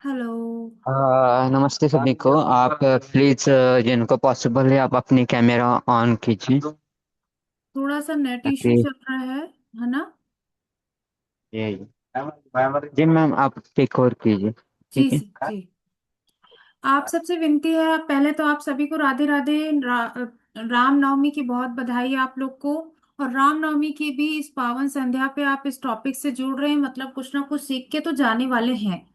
Hello. नमस्ते सभी को। आप प्लीज जिनको पॉसिबल है आप अपनी कैमरा ऑन कीजिए थोड़ा सा नेट इश्यू ताकि चल रहा है ना? ये जी मैम आप टेक ओवर कीजिए। जी ठीक है। जी जी। आप सबसे विनती है, पहले तो आप सभी को राधे राधे। राम नवमी की बहुत बधाई आप लोग को। और राम नवमी की भी इस पावन संध्या पे आप इस टॉपिक से जुड़ रहे हैं, मतलब कुछ ना कुछ सीख के तो जाने वाले हैं।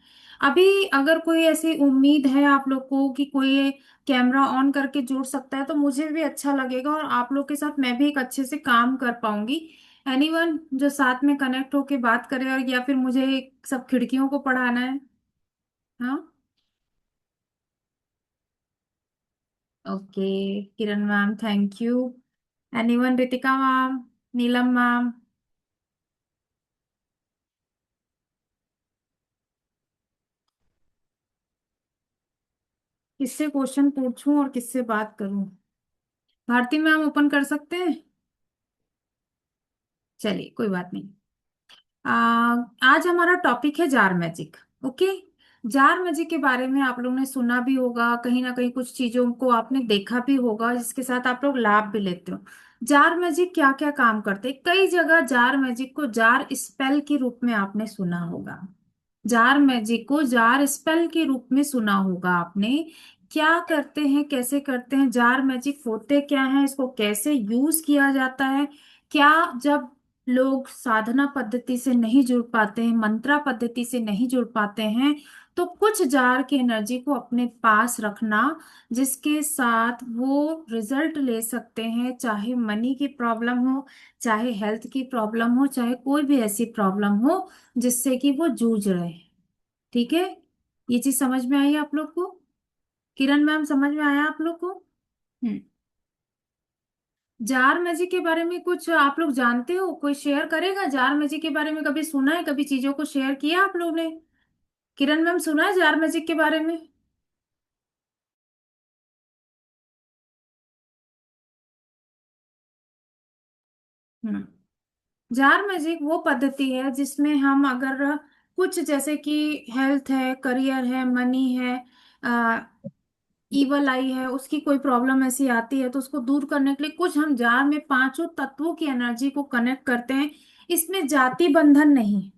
अभी अगर कोई ऐसी उम्मीद है आप लोग को कि कोई कैमरा ऑन करके जुड़ सकता है तो मुझे भी अच्छा लगेगा, और आप लोग के साथ मैं भी एक अच्छे से काम कर पाऊंगी। एनीवन जो साथ में कनेक्ट होके बात करे, और या फिर मुझे सब खिड़कियों को पढ़ाना है। हाँ। Okay. Kiran ma'am, thank you. Anyone? Ritika ma'am, Neelam ma'am. किससे क्वेश्चन पूछूं और किससे बात करूं? भारती मैम ओपन कर सकते हैं? चलिए, कोई बात नहीं। आ, आज हमारा टॉपिक है jar magic. Okay. Jar magic के बारे में आप लोगों ने सुना भी होगा, कहीं ना कहीं कुछ चीजों को आपने देखा भी होगा जिसके साथ आप लोग लाभ भी लेते हो। जार मैजिक क्या क्या काम करते हैं? कई जगह जार मैजिक को जार स्पेल के रूप में आपने सुना होगा। जार मैजिक को जार स्पेल के रूप में सुना होगा आपने। क्या करते हैं, कैसे करते हैं, जार मैजिक होते क्या है, इसको कैसे यूज किया जाता है? क्या जब लोग साधना पद्धति से नहीं जुड़ पाते हैं, मंत्रा पद्धति से नहीं जुड़ पाते हैं, तो कुछ जार की एनर्जी को अपने पास रखना, जिसके साथ वो रिजल्ट ले सकते हैं, चाहे मनी की प्रॉब्लम हो, चाहे हेल्थ की प्रॉब्लम हो, चाहे कोई भी ऐसी प्रॉब्लम हो जिससे कि वो जूझ रहे हैं। ठीक है। ये चीज समझ में आई आप लोग को? किरण मैम, समझ में आया आप लोग को? हम्म। जार मैजिक के बारे में कुछ आप लोग जानते हो? कोई शेयर करेगा जार मैजिक के बारे में? कभी सुना है, कभी चीजों को शेयर किया आप लोग ने? किरण मैम, सुना है जार मैजिक के बारे में? हम्म। जार मैजिक वो पद्धति है जिसमें हम अगर कुछ, जैसे कि हेल्थ है, करियर है, मनी है, ईवल आई है, उसकी कोई प्रॉब्लम ऐसी आती है तो उसको दूर करने के लिए कुछ हम जार में पांचों तत्वों की एनर्जी को कनेक्ट करते हैं। इसमें जाति बंधन नहीं।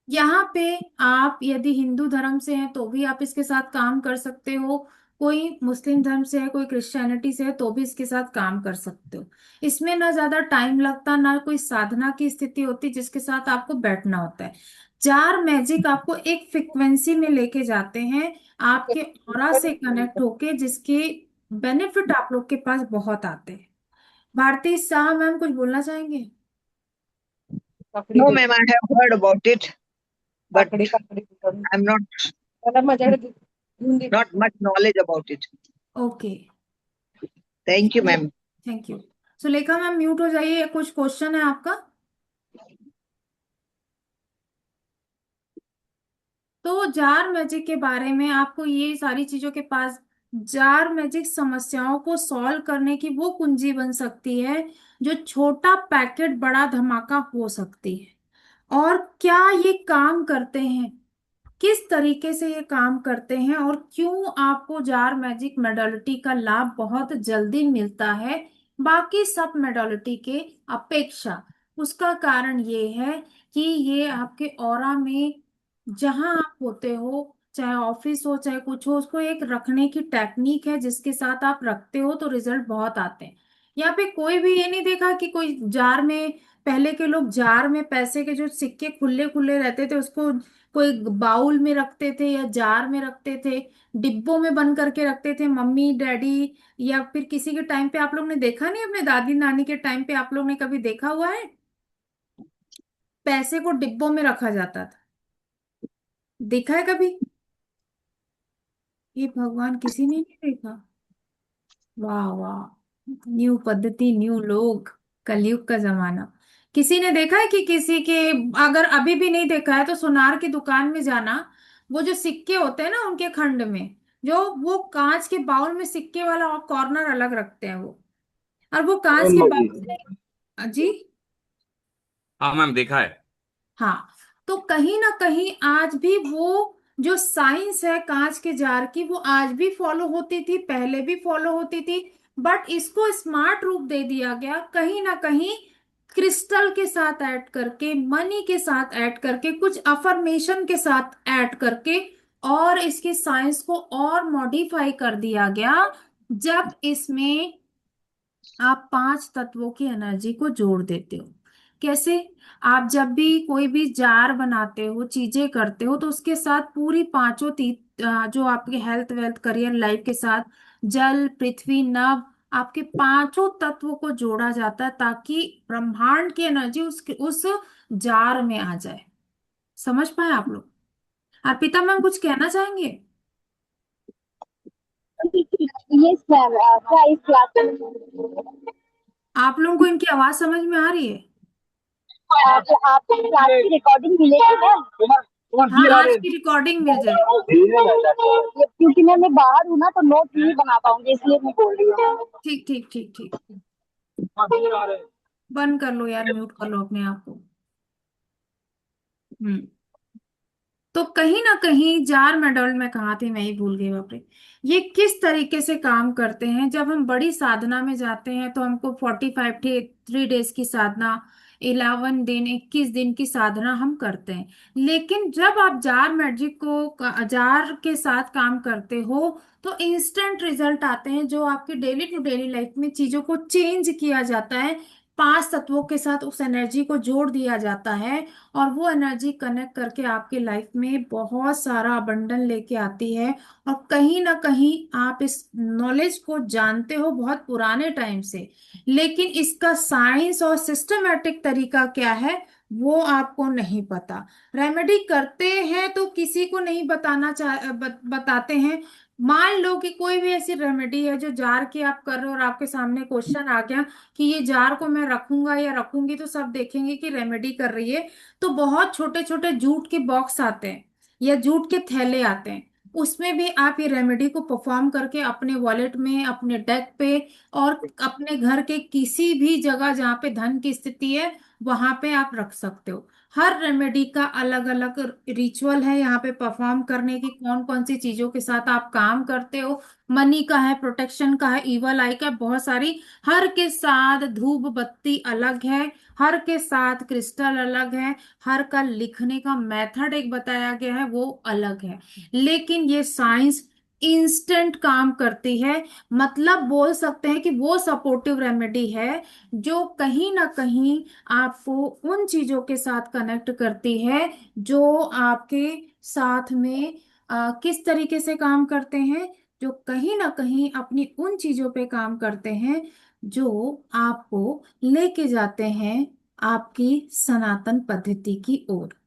यहाँ पे आप यदि हिंदू धर्म से हैं तो भी आप इसके साथ काम कर सकते हो, कोई मुस्लिम धर्म से है, कोई क्रिश्चियनिटी से है तो भी इसके साथ काम कर सकते हो। इसमें ना ज्यादा टाइम लगता, ना कोई साधना की स्थिति होती जिसके साथ आपको बैठना होता है। जार मैजिक आपको एक फ्रिक्वेंसी में लेके जाते हैं, आपके ऑरा से कनेक्ट होके, जिसके बेनिफिट आप लोग के पास बहुत आते हैं। भारती शाह मैम, कुछ बोलना चाहेंगे? No, ma'am, I have heard about it, but I'm not much knowledge about it. Okay. Thank you, ma'am. Thank you. Sulekha ma'am, mute हो जाइए, कुछ क्वेश्चन है आपका? तो जार मैजिक के बारे में आपको ये सारी चीजों के पास, जार मैजिक समस्याओं को सॉल्व करने की वो कुंजी बन सकती है जो छोटा पैकेट बड़ा धमाका हो सकती है। और क्या ये काम करते हैं, किस तरीके से ये काम करते हैं, और क्यों आपको जार मैजिक मेडोलिटी का लाभ बहुत जल्दी मिलता है बाकी सब मेडोलिटी के अपेक्षा? उसका कारण ये है कि ये आपके ऑरा में, जहां आप होते हो, चाहे ऑफिस हो चाहे कुछ हो, उसको एक रखने की टेक्निक है जिसके साथ आप रखते हो तो रिजल्ट बहुत आते हैं। यहाँ पे कोई भी ये नहीं देखा कि कोई जार में, पहले के लोग जार में पैसे के जो सिक्के खुले खुले रहते थे उसको कोई बाउल में रखते थे या जार में रखते थे, डिब्बों में बंद करके रखते थे, मम्मी डैडी, या फिर किसी के टाइम पे आप लोग ने देखा नहीं, अपने दादी नानी के टाइम पे आप लोग ने कभी देखा हुआ है पैसे को डिब्बों में रखा जाता था? देखा है कभी? ये भगवान, किसी ने नहीं देखा? वाह वाह, न्यू पद्धति, न्यू लोग, कलयुग का जमाना। किसी ने देखा है कि किसी के, अगर अभी भी नहीं देखा है तो सुनार की दुकान में जाना, वो जो सिक्के होते हैं ना उनके खंड में, जो वो कांच के बाउल में सिक्के वाला कॉर्नर अलग रखते हैं वो, और वो कांच के जी। बाउल से जी। हाँ मैम, देखा है। हाँ। तो कहीं ना कहीं आज भी वो जो साइंस है कांच के जार की, वो आज भी फॉलो होती थी, पहले भी फॉलो होती थी, बट इसको स्मार्ट रूप दे दिया गया कहीं ना कहीं, क्रिस्टल के साथ ऐड करके, मनी के साथ ऐड करके, कुछ अफर्मेशन के साथ ऐड करके, और इसकी साइंस को और मॉडिफाई कर दिया गया। जब इसमें आप पांच तत्वों की एनर्जी को जोड़ देते हो। कैसे? आप जब भी कोई भी जार बनाते हो, चीजें करते हो, तो उसके साथ पूरी पांचों जो आपके हेल्थ, वेल्थ, करियर, लाइफ के साथ जल, पृथ्वी, नभ, आपके पांचों तत्वों को जोड़ा जाता है, ताकि ब्रह्मांड की एनर्जी उस जार में आ जाए। समझ पाए आप लोग? अर्पिता मैम कुछ कहना चाहेंगे? यस मैम, क्या इस क्लास में आप लोगों को इनकी आवाज समझ में आ रही है? आपको क्लास की रिकॉर्डिंग मिलेगी मैम? हाँ, आज की रिकॉर्डिंग मिल जाएगी। क्योंकि मैं बाहर हूँ ना, तो नोट नहीं बना पाऊंगी, इसलिए मैं बोल रही हूँ। ठीक ठीक ठीक ठीक। बंद कर लो यार, म्यूट कर लो अपने आप को। हम्म। तो कहीं ना कहीं जार मेडल में कहा थी, मैं ही भूल गई, बाप रे। ये किस तरीके से काम करते हैं? जब हम बड़ी साधना में जाते हैं तो हमको 45 3 डेज की साधना, 11 दिन, 21 दिन की साधना हम करते हैं। लेकिन जब आप जार मैजिक को, जार के साथ काम करते हो, तो इंस्टेंट रिजल्ट आते हैं, जो आपके डेली टू डेली लाइफ में चीजों को चेंज किया जाता है। पांच तत्वों के साथ उस एनर्जी को जोड़ दिया जाता है, और वो एनर्जी कनेक्ट करके आपके लाइफ में बहुत सारा अबंडन लेके आती है। और कहीं ना कहीं आप इस नॉलेज को जानते हो बहुत पुराने टाइम से, लेकिन इसका साइंस और सिस्टमेटिक तरीका क्या है वो आपको नहीं पता। रेमेडी करते हैं तो किसी को नहीं बताते हैं। मान लो कि कोई भी ऐसी रेमेडी है जो जार की आप कर रहे हो, और आपके सामने क्वेश्चन आ गया कि ये जार को मैं रखूंगा या रखूंगी, तो सब देखेंगे कि रेमेडी कर रही है। तो बहुत छोटे छोटे जूट के बॉक्स आते हैं या जूट के थैले आते हैं, उसमें भी आप ये रेमेडी को परफॉर्म करके अपने वॉलेट में, अपने डेस्क पे, और अपने घर के किसी भी जगह जहाँ पे धन की स्थिति है वहां पे आप रख सकते हो। हर रेमेडी का अलग अलग रिचुअल है यहाँ पे परफॉर्म करने की, कौन कौन सी चीजों के साथ आप काम करते हो। मनी का है, प्रोटेक्शन का है, इवल आई का है, बहुत सारी। हर के साथ धूप बत्ती अलग है, हर के साथ क्रिस्टल अलग है, हर का लिखने का मेथड एक बताया गया है, वो अलग है। लेकिन ये साइंस इंस्टेंट काम करती है। मतलब बोल सकते हैं कि वो सपोर्टिव रेमेडी है जो कहीं ना कहीं आपको उन चीजों के साथ कनेक्ट करती है जो आपके साथ में किस तरीके से काम करते हैं, जो कहीं ना कहीं अपनी उन चीजों पे काम करते हैं जो आपको लेके जाते हैं आपकी सनातन पद्धति की ओर।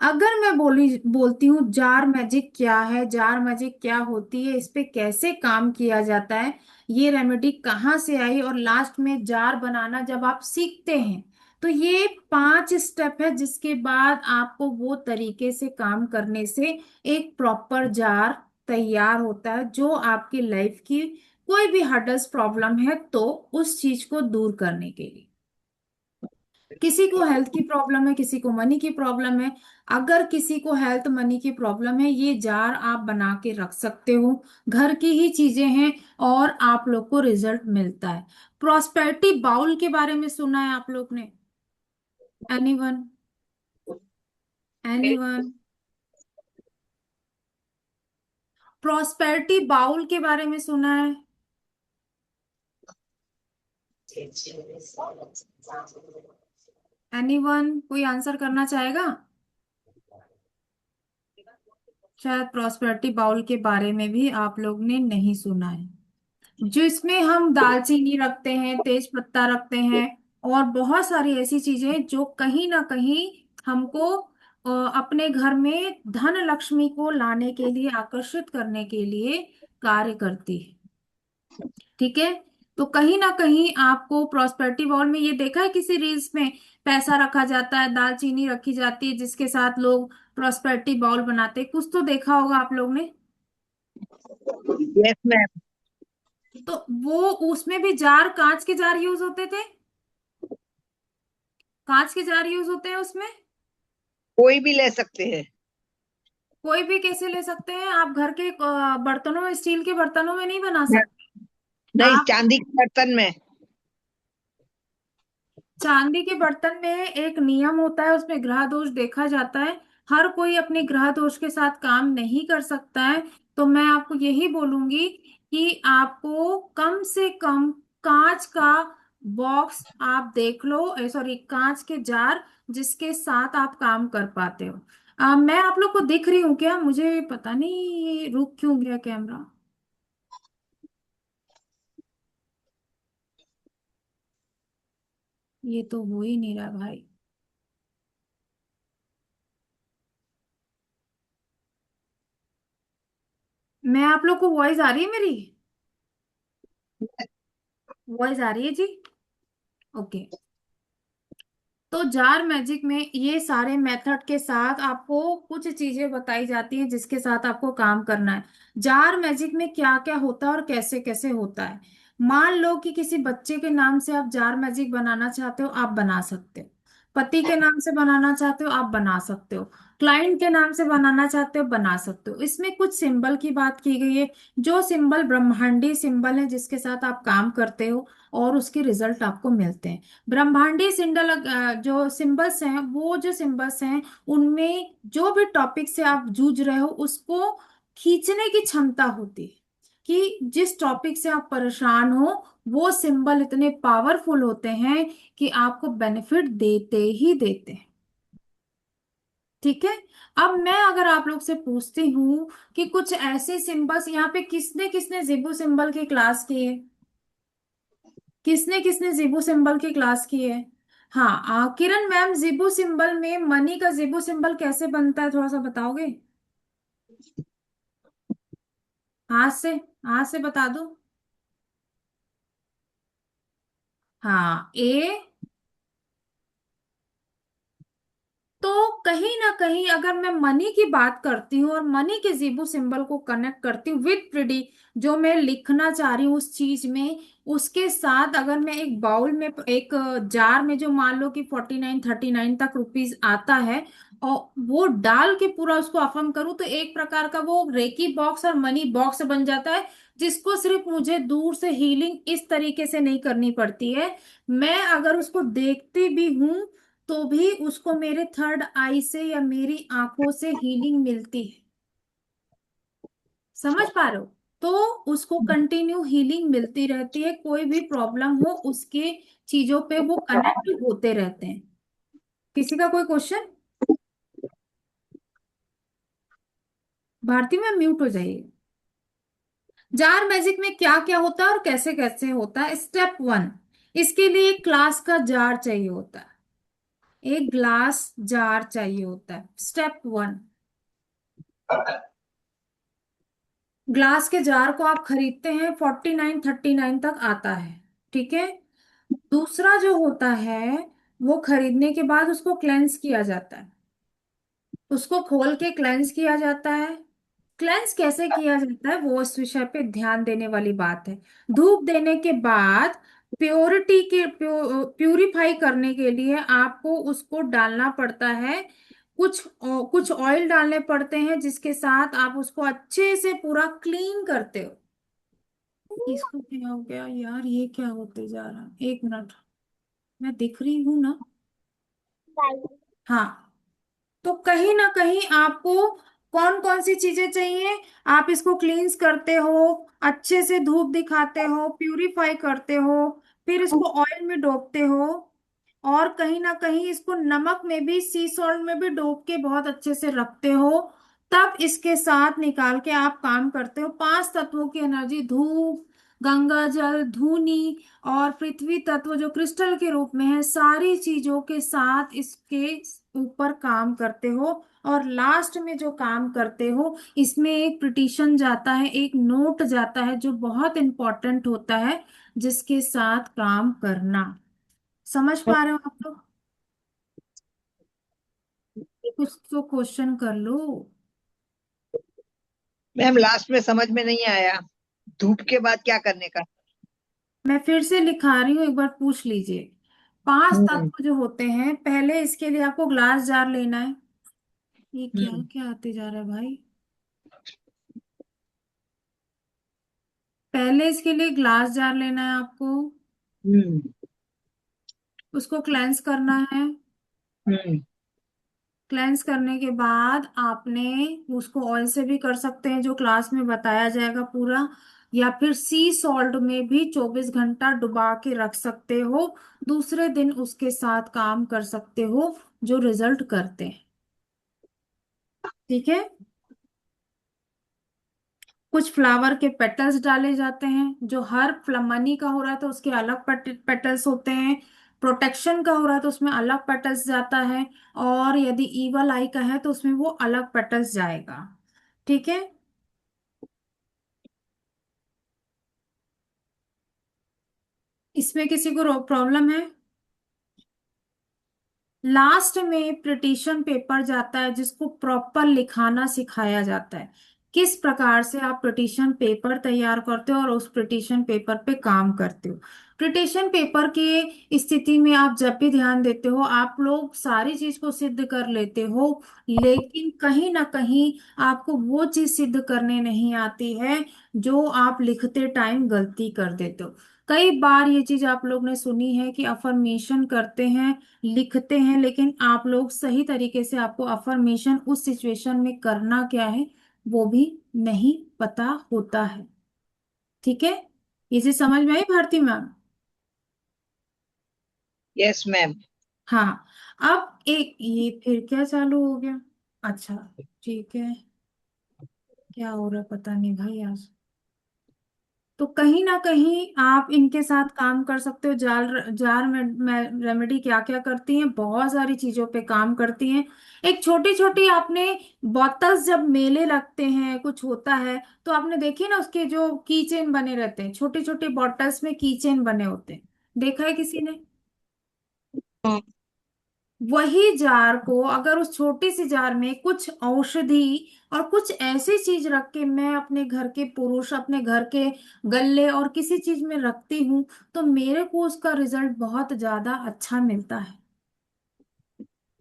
अगर मैं बोलती हूँ जार मैजिक क्या है, जार मैजिक क्या होती है, इस पे कैसे काम किया जाता है, ये रेमेडी कहाँ से आई, और लास्ट में जार बनाना जब आप सीखते हैं, तो ये 5 स्टेप है, जिसके बाद आपको वो तरीके से काम करने से एक प्रॉपर जार तैयार होता है, जो आपकी लाइफ की कोई भी हर्डल्स प्रॉब्लम है तो उस चीज को दूर करने के लिए। किसी को हेल्थ की प्रॉब्लम है, किसी को मनी की प्रॉब्लम है। अगर किसी को हेल्थ मनी की प्रॉब्लम है, ये जार आप बना के रख सकते हो, घर की ही चीजें हैं, और आप लोग को रिजल्ट मिलता है। प्रॉस्पेरिटी बाउल के बारे में सुना है आप लोग ने? एनीवन? एनीवन? प्रॉस्पेरिटी बाउल के बारे में सुना है? एनीवन कोई आंसर करना चाहेगा? शायद प्रॉस्पेरिटी बाउल के बारे में भी आप लोग ने नहीं सुना है। जिसमें हम दालचीनी रखते हैं, तेज पत्ता रखते हैं, और बहुत सारी ऐसी चीजें जो कहीं ना कहीं हमको अपने घर में धन लक्ष्मी को लाने के लिए, आकर्षित करने के लिए कार्य करती है। ठीक है? तो कहीं ना कहीं आपको प्रॉस्पेरिटी बॉल में ये देखा है किसी रील्स में, पैसा रखा जाता है, दालचीनी रखी जाती है, जिसके साथ लोग प्रॉस्पेरिटी बॉल बनाते हैं, कुछ तो देखा होगा आप लोग ने। Yes, ma'am. तो वो उसमें भी जार, कांच के जार यूज होते थे, कांच के जार यूज होते हैं उसमें। कोई भी ले सकते हैं। कोई भी कैसे ले सकते हैं? आप घर के बर्तनों में, स्टील के बर्तनों में नहीं बना सकते नहीं, आप। चांदी के बर्तन में। चांदी के बर्तन में एक नियम होता है, उसमें ग्रह दोष देखा जाता है। हर कोई अपने ग्रह दोष के साथ काम नहीं कर सकता है। तो मैं आपको यही बोलूंगी कि आपको कम से कम कांच का बॉक्स आप देख लो, सॉरी, कांच के जार जिसके साथ आप काम कर पाते हो। मैं आप लोग को दिख रही हूँ क्या? मुझे पता नहीं ये रुक क्यों गया कैमरा। ये तो हो ही नहीं रहा भाई। मैं आप लोग को वॉइस आ रही है मेरी? वॉइस आ रही है जी? ओके। तो जार मैजिक में ये सारे मेथड के साथ आपको कुछ चीजें बताई जाती हैं जिसके साथ आपको काम करना है। जार मैजिक में क्या क्या होता है और कैसे कैसे होता है। मान लो कि किसी बच्चे के नाम से आप जार मैजिक बनाना चाहते हो, आप बना सकते हो। पति के नाम से बनाना चाहते हो, आप बना सकते हो। क्लाइंट के नाम से बनाना चाहते हो, बना सकते हो। इसमें कुछ सिंबल की बात की गई है, जो सिंबल ब्रह्मांडी सिंबल है जिसके साथ आप काम करते हो और उसके रिजल्ट आपको मिलते हैं। ब्रह्मांडीय सिंबल, जो सिंबल्स हैं, वो जो सिंबल्स हैं उनमें जो भी टॉपिक से आप जूझ रहे हो उसको खींचने की क्षमता होती है। कि जिस टॉपिक से आप परेशान हो, वो सिंबल इतने पावरफुल होते हैं कि आपको बेनिफिट देते ही देते हैं। ठीक है। अब मैं अगर आप लोग से पूछती हूँ कि कुछ ऐसे सिंबल्स, यहाँ पे किसने किसने जिबू सिंबल की क्लास की है? किसने किसने जिबू सिंबल की क्लास की है? हाँ, किरण मैम, जिबू सिंबल में मनी का जिबू सिंबल कैसे बनता है, थोड़ा सा बताओगे? हाथ से, हाथ से बता दो। हाँ, ए। तो कहीं ना कहीं अगर मैं मनी की बात करती हूँ और मनी के जीबू सिंबल को कनेक्ट करती हूँ विद प्रिडी, जो मैं लिखना चाह रही हूँ उस चीज में, उसके साथ अगर मैं एक बाउल में, एक जार में, जो मान लो कि 49 39 तक रुपीस आता है, और वो डाल के पूरा उसको अफर्म करूँ, तो एक प्रकार का वो रेकी बॉक्स और मनी बॉक्स बन जाता है। जिसको सिर्फ मुझे दूर से हीलिंग इस तरीके से नहीं करनी पड़ती है। मैं अगर उसको देखती भी हूँ तो भी उसको मेरे थर्ड आई से या मेरी आंखों से हीलिंग मिलती है। समझ पा रहे हो? तो उसको कंटिन्यू हीलिंग मिलती रहती है, कोई भी प्रॉब्लम हो उसके चीजों पे वो कनेक्ट होते रहते हैं। किसी का कोई क्वेश्चन? भारती में म्यूट हो जाइए। जार मैजिक में क्या क्या होता है और कैसे कैसे होता है? स्टेप वन, इसके लिए एक ग्लास का जार चाहिए होता है। एक ग्लास जार चाहिए होता है, स्टेप वन। ग्लास के जार को आप खरीदते हैं, 49 39 तक आता है। ठीक है। दूसरा जो होता है, वो खरीदने के बाद उसको क्लेंस किया जाता है। उसको खोल के क्लेंस किया जाता है। क्लेंस कैसे किया जाता है वो इस विषय पे ध्यान देने वाली बात है। धूप देने के बाद प्योरिटी के प्यूरिफाई करने के लिए आपको उसको डालना पड़ता है। कुछ ऑयल डालने पड़ते हैं जिसके साथ आप उसको अच्छे से पूरा क्लीन करते हो। इसको क्या हो गया यार, ये क्या होते जा रहा है? एक मिनट, मैं दिख रही हूं ना? हाँ। तो कहीं ना कहीं आपको कौन कौन सी चीजें चाहिए? आप इसको क्लींस करते हो, अच्छे से धूप दिखाते हो, प्यूरिफाई करते हो, फिर इसको ऑयल में डोबते हो, और कहीं ना कहीं इसको नमक में भी, सी सॉल्ट में भी डोब के बहुत अच्छे से रखते हो। तब इसके साथ निकाल के आप काम करते हो। पांच तत्वों की एनर्जी, धूप, गंगा जल, धूनी और पृथ्वी तत्व जो क्रिस्टल के रूप में है, सारी चीजों के साथ इसके ऊपर काम करते हो। और लास्ट में जो काम करते हो, इसमें एक पिटीशन जाता है, एक नोट जाता है जो बहुत इंपॉर्टेंट होता है, जिसके साथ काम करना। समझ पा रहे हो आप लोग? कुछ तो क्वेश्चन कर लो। मैम, लास्ट में समझ में नहीं आया, धूप के बाद क्या करने का? मैं फिर से लिखा रही हूँ, एक बार पूछ लीजिए। पांच हम्म। तत्व जो होते हैं, पहले इसके लिए आपको ग्लास जार लेना है। ये क्या हम्म क्या आते जा रहा है भाई। पहले इसके लिए ग्लास जार लेना है आपको। हम्म उसको क्लेंस करना है। हम्म क्लेंस करने के बाद आपने उसको ऑयल से भी कर सकते हैं, जो क्लास में बताया जाएगा पूरा, या फिर सी सॉल्ट में भी 24 घंटा डुबा के रख सकते हो। दूसरे दिन उसके साथ काम कर सकते हो, जो रिजल्ट करते हैं। ठीक है। कुछ फ्लावर के पेटल्स डाले जाते हैं, जो हर मनी का हो रहा है तो उसके अलग पेटल्स होते हैं। प्रोटेक्शन का हो रहा है तो उसमें अलग पेटल्स जाता है। और यदि ईवल आई का है तो उसमें वो अलग पेटल्स जाएगा। ठीक है। इसमें किसी को प्रॉब्लम है? लास्ट में प्रिटिशन पेपर जाता है, जिसको प्रॉपर लिखाना सिखाया जाता है। किस प्रकार से आप प्रिटिशन पेपर तैयार करते हो और उस प्रिटिशन पेपर पे काम करते हो। प्रिटिशन पेपर की स्थिति में आप जब भी ध्यान देते हो, आप लोग सारी चीज को सिद्ध कर लेते हो, लेकिन कहीं ना कहीं आपको वो चीज सिद्ध करने नहीं आती है, जो आप लिखते टाइम गलती कर देते हो। कई बार ये चीज आप लोग ने सुनी है कि अफर्मेशन करते हैं, लिखते हैं, लेकिन आप लोग सही तरीके से, आपको अफर्मेशन उस सिचुएशन में करना क्या है वो भी नहीं पता होता है। ठीक है। इसे समझ में आई भारती मैम? Yes ma'am. हाँ। अब एक ये फिर क्या चालू हो गया। अच्छा। ठीक है। क्या हो रहा है पता नहीं भाई आज। तो कहीं ना कहीं आप इनके साथ काम कर सकते हो। जार जार में रेमेडी क्या क्या करती हैं, बहुत सारी चीजों पे काम करती हैं। एक छोटी छोटी आपने बोतल्स, जब मेले लगते हैं कुछ होता है तो आपने देखी ना, उसके जो की चेन बने रहते हैं, छोटी छोटी बॉटल्स में की चेन बने होते हैं। देखा है किसी ने? वही जार को अगर उस छोटी सी जार में कुछ औषधि और कुछ ऐसी चीज रख के मैं अपने घर के पुरुष, अपने घर के गल्ले और किसी चीज में रखती हूँ, तो मेरे को उसका रिजल्ट बहुत ज्यादा अच्छा मिलता है।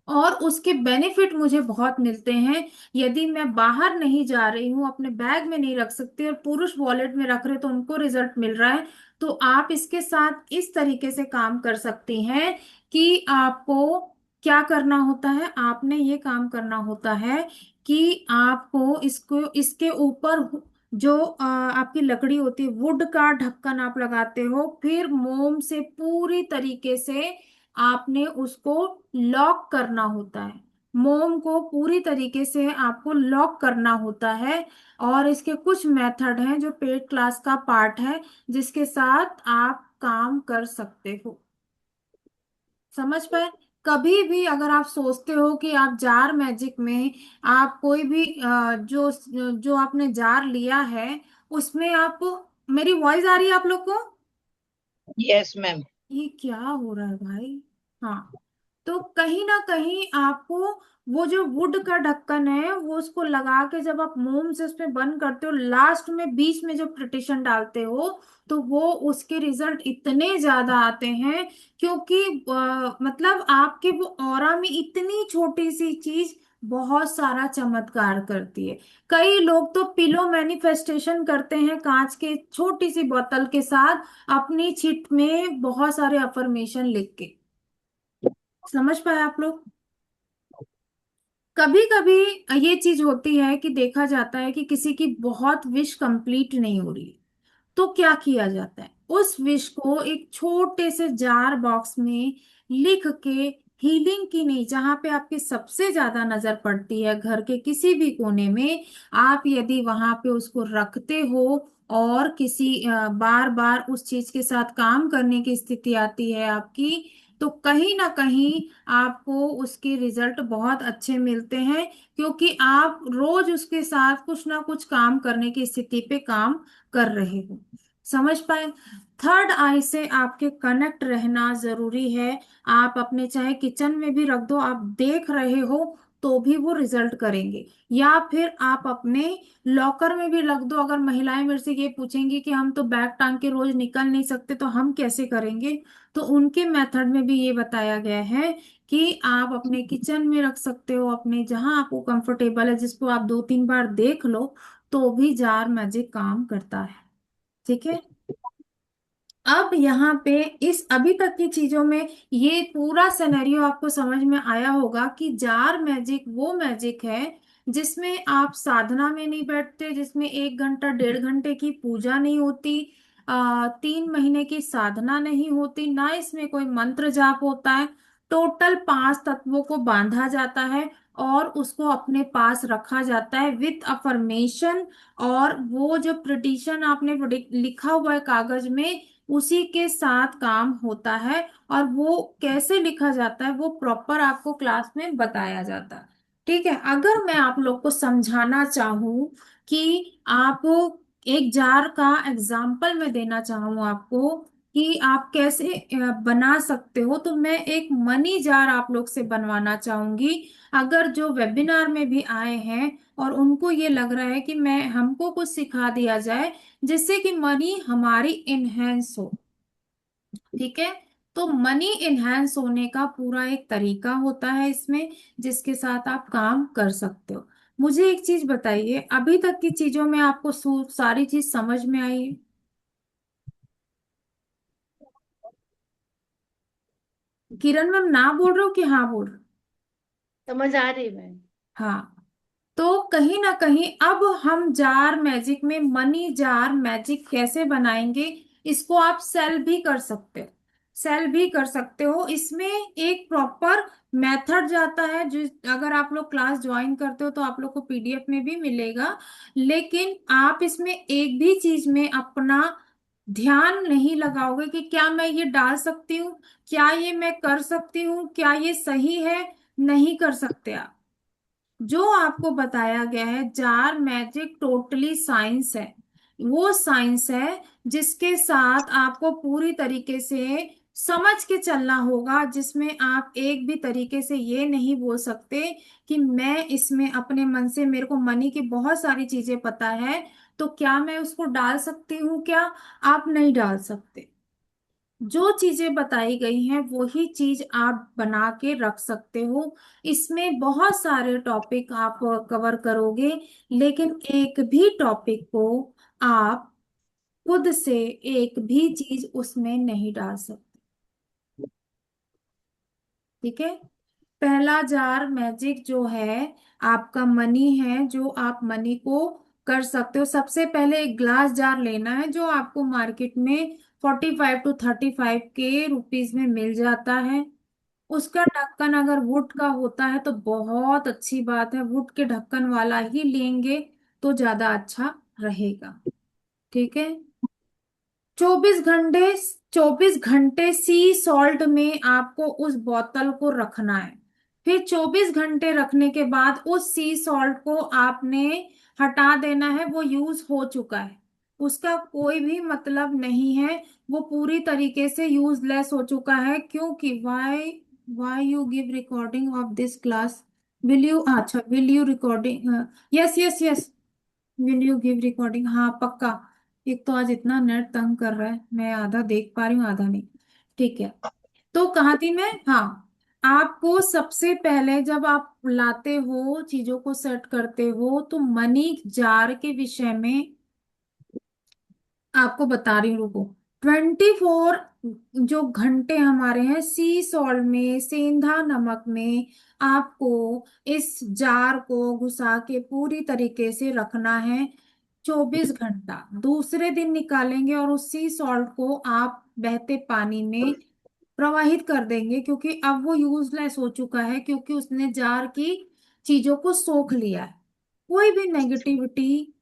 और उसके बेनिफिट मुझे बहुत मिलते हैं। यदि मैं बाहर नहीं जा रही हूँ, अपने बैग में नहीं रख सकती और पुरुष वॉलेट में रख रहे तो उनको रिजल्ट मिल रहा है, तो आप इसके साथ इस तरीके से काम कर सकती हैं कि आपको क्या करना होता है। आपने ये काम करना होता है कि आपको इसको, इसके ऊपर जो आपकी लकड़ी होती है, वुड का ढक्कन आप लगाते हो, फिर मोम से पूरी तरीके से आपने उसको लॉक करना होता है। मोम को पूरी तरीके से आपको लॉक करना होता है। और इसके कुछ मेथड हैं जो पेड क्लास का पार्ट है, जिसके साथ आप काम कर सकते हो। समझ पाए? कभी भी अगर आप सोचते हो कि आप जार मैजिक में आप कोई भी जो जो आपने जार लिया है उसमें आप, मेरी वॉइस आ रही है आप लोग को? Yes ma'am. ये क्या हो रहा है भाई। हाँ। तो कहीं ना कहीं आपको वो जो वुड का ढक्कन है वो उसको लगा के जब आप मोम से उसमें बंद करते हो, लास्ट में बीच में जो प्रिटिशन डालते हो, तो वो उसके रिजल्ट इतने ज्यादा आते हैं, क्योंकि मतलब आपके वो ऑरा में इतनी छोटी सी चीज बहुत सारा चमत्कार करती है। कई लोग तो पिलो मैनिफेस्टेशन करते हैं कांच के छोटी सी बोतल के साथ, अपनी चिट में बहुत सारे अफर्मेशन लिख के। समझ पाए आप लोग? कभी कभी ये चीज होती है कि देखा जाता है कि किसी की बहुत विश कंप्लीट नहीं हो रही, तो क्या किया जाता है, उस विश को एक छोटे से जार बॉक्स में लिख के, हीलिंग की नहीं, जहां पे आपकी सबसे ज्यादा नजर पड़ती है घर के किसी भी कोने में, आप यदि वहां पे उसको रखते हो और किसी बार बार उस चीज के साथ काम करने की स्थिति आती है आपकी, तो कहीं ना कहीं आपको उसके रिजल्ट बहुत अच्छे मिलते हैं, क्योंकि आप रोज उसके साथ कुछ ना कुछ काम करने की स्थिति पे काम कर रहे हो। समझ पाए? थर्ड आई से आपके कनेक्ट रहना जरूरी है। आप अपने चाहे किचन में भी रख दो, आप देख रहे हो तो भी वो रिजल्ट करेंगे। या फिर आप अपने लॉकर में भी रख दो। अगर महिलाएं मेरे से ये पूछेंगी कि हम तो बैग टांग के रोज निकल नहीं सकते तो हम कैसे करेंगे, तो उनके मेथड में भी ये बताया गया है कि आप अपने किचन में रख सकते हो, अपने जहां आपको कंफर्टेबल है, जिसको आप 2-3 बार देख लो, तो भी जार मैजिक काम करता है। ठीक है। अब यहाँ पे इस अभी तक की चीजों में ये पूरा सिनेरियो आपको समझ में आया होगा कि जार मैजिक वो मैजिक है जिसमें आप साधना में नहीं बैठते, जिसमें 1 घंटा 1.5 घंटे की पूजा नहीं होती, 3 महीने की साधना नहीं होती, ना इसमें कोई मंत्र जाप होता है। टोटल 5 तत्वों को बांधा जाता है और उसको अपने पास रखा जाता है विथ अफर्मेशन। और वो जो प्रिडिक्शन आपने लिखा हुआ है कागज में, उसी के साथ काम होता है। और वो कैसे लिखा जाता है वो प्रॉपर आपको क्लास में बताया जाता है। ठीक है। अगर मैं आप लोग को समझाना चाहूँ कि आप एक जार का एग्जाम्पल मैं देना चाहूँ आपको कि आप कैसे बना सकते हो, तो मैं एक मनी जार आप लोग से बनवाना चाहूंगी। अगर जो वेबिनार में भी आए हैं और उनको ये लग रहा है कि मैं हमको कुछ सिखा दिया जाए जिससे कि मनी हमारी इनहेंस हो। ठीक है। तो मनी इनहेंस होने का पूरा एक तरीका होता है इसमें, जिसके साथ आप काम कर सकते हो। मुझे एक चीज बताइए, अभी तक की चीजों में आपको सारी चीज समझ में आई है? किरण मैम ना बोल रहे हो कि हाँ बोल रहे हो? समझ आ रही मैं। हाँ। तो कहीं ना कहीं अब हम जार मैजिक में मनी जार मैजिक कैसे बनाएंगे, इसको आप सेल भी कर सकते हो। सेल भी कर सकते हो। इसमें एक प्रॉपर मेथड जाता है, जो अगर आप लोग क्लास ज्वाइन करते हो तो आप लोग को पीडीएफ में भी मिलेगा। लेकिन आप इसमें एक भी चीज में अपना ध्यान नहीं लगाओगे कि क्या मैं ये डाल सकती हूँ, क्या ये मैं कर सकती हूँ, क्या ये सही है। नहीं कर सकते आप। जो आपको बताया गया है जार मैजिक टोटली साइंस है। वो साइंस है जिसके साथ आपको पूरी तरीके से समझ के चलना होगा, जिसमें आप एक भी तरीके से ये नहीं बोल सकते कि मैं इसमें अपने मन से, मेरे को मनी की बहुत सारी चीजें पता है तो क्या मैं उसको डाल सकती हूँ क्या। आप नहीं डाल सकते। जो चीजें बताई गई हैं वही चीज आप बना के रख सकते हो। इसमें बहुत सारे टॉपिक आप कवर करोगे, लेकिन एक भी टॉपिक को आप खुद से एक भी चीज उसमें नहीं डाल सकते। ठीक है। पहला जार मैजिक जो है आपका मनी है, जो आप मनी को कर सकते हो। सबसे पहले एक ग्लास जार लेना है जो आपको मार्केट में 45 to 35 के रुपीज में मिल जाता है। उसका ढक्कन अगर वुड का होता है तो बहुत अच्छी बात है, वुड के ढक्कन वाला ही लेंगे तो ज्यादा अच्छा रहेगा। ठीक है। 24 घंटे, 24 घंटे सी सॉल्ट में आपको उस बोतल को रखना है। फिर 24 घंटे रखने के बाद उस सी सॉल्ट को आपने हटा देना है, वो यूज हो चुका है, उसका कोई भी मतलब नहीं है, वो पूरी तरीके से यूजलेस हो चुका है। क्योंकि why why you give recording of this class, will you, अच्छा will you recording, yes yes yes, will you give recording, हाँ पक्का। एक तो आज इतना नेट तंग कर रहा है, मैं आधा देख पा रही हूँ आधा नहीं। ठीक है। तो कहाँ थी मैं, हाँ। आपको सबसे पहले जब आप लाते हो चीजों को सेट करते हो तो मनी जार के विषय में आपको बता रही हूँ, रुको। 24 जो घंटे हमारे हैं सी सॉल्ट में, सेंधा नमक में, आपको इस जार को घुसा के पूरी तरीके से रखना है। 24 घंटा दूसरे दिन निकालेंगे और उसी सॉल्ट को आप बहते पानी में प्रवाहित कर देंगे, क्योंकि अब वो यूजलेस हो चुका है, क्योंकि उसने जार की चीजों को सोख लिया है। कोई भी नेगेटिविटी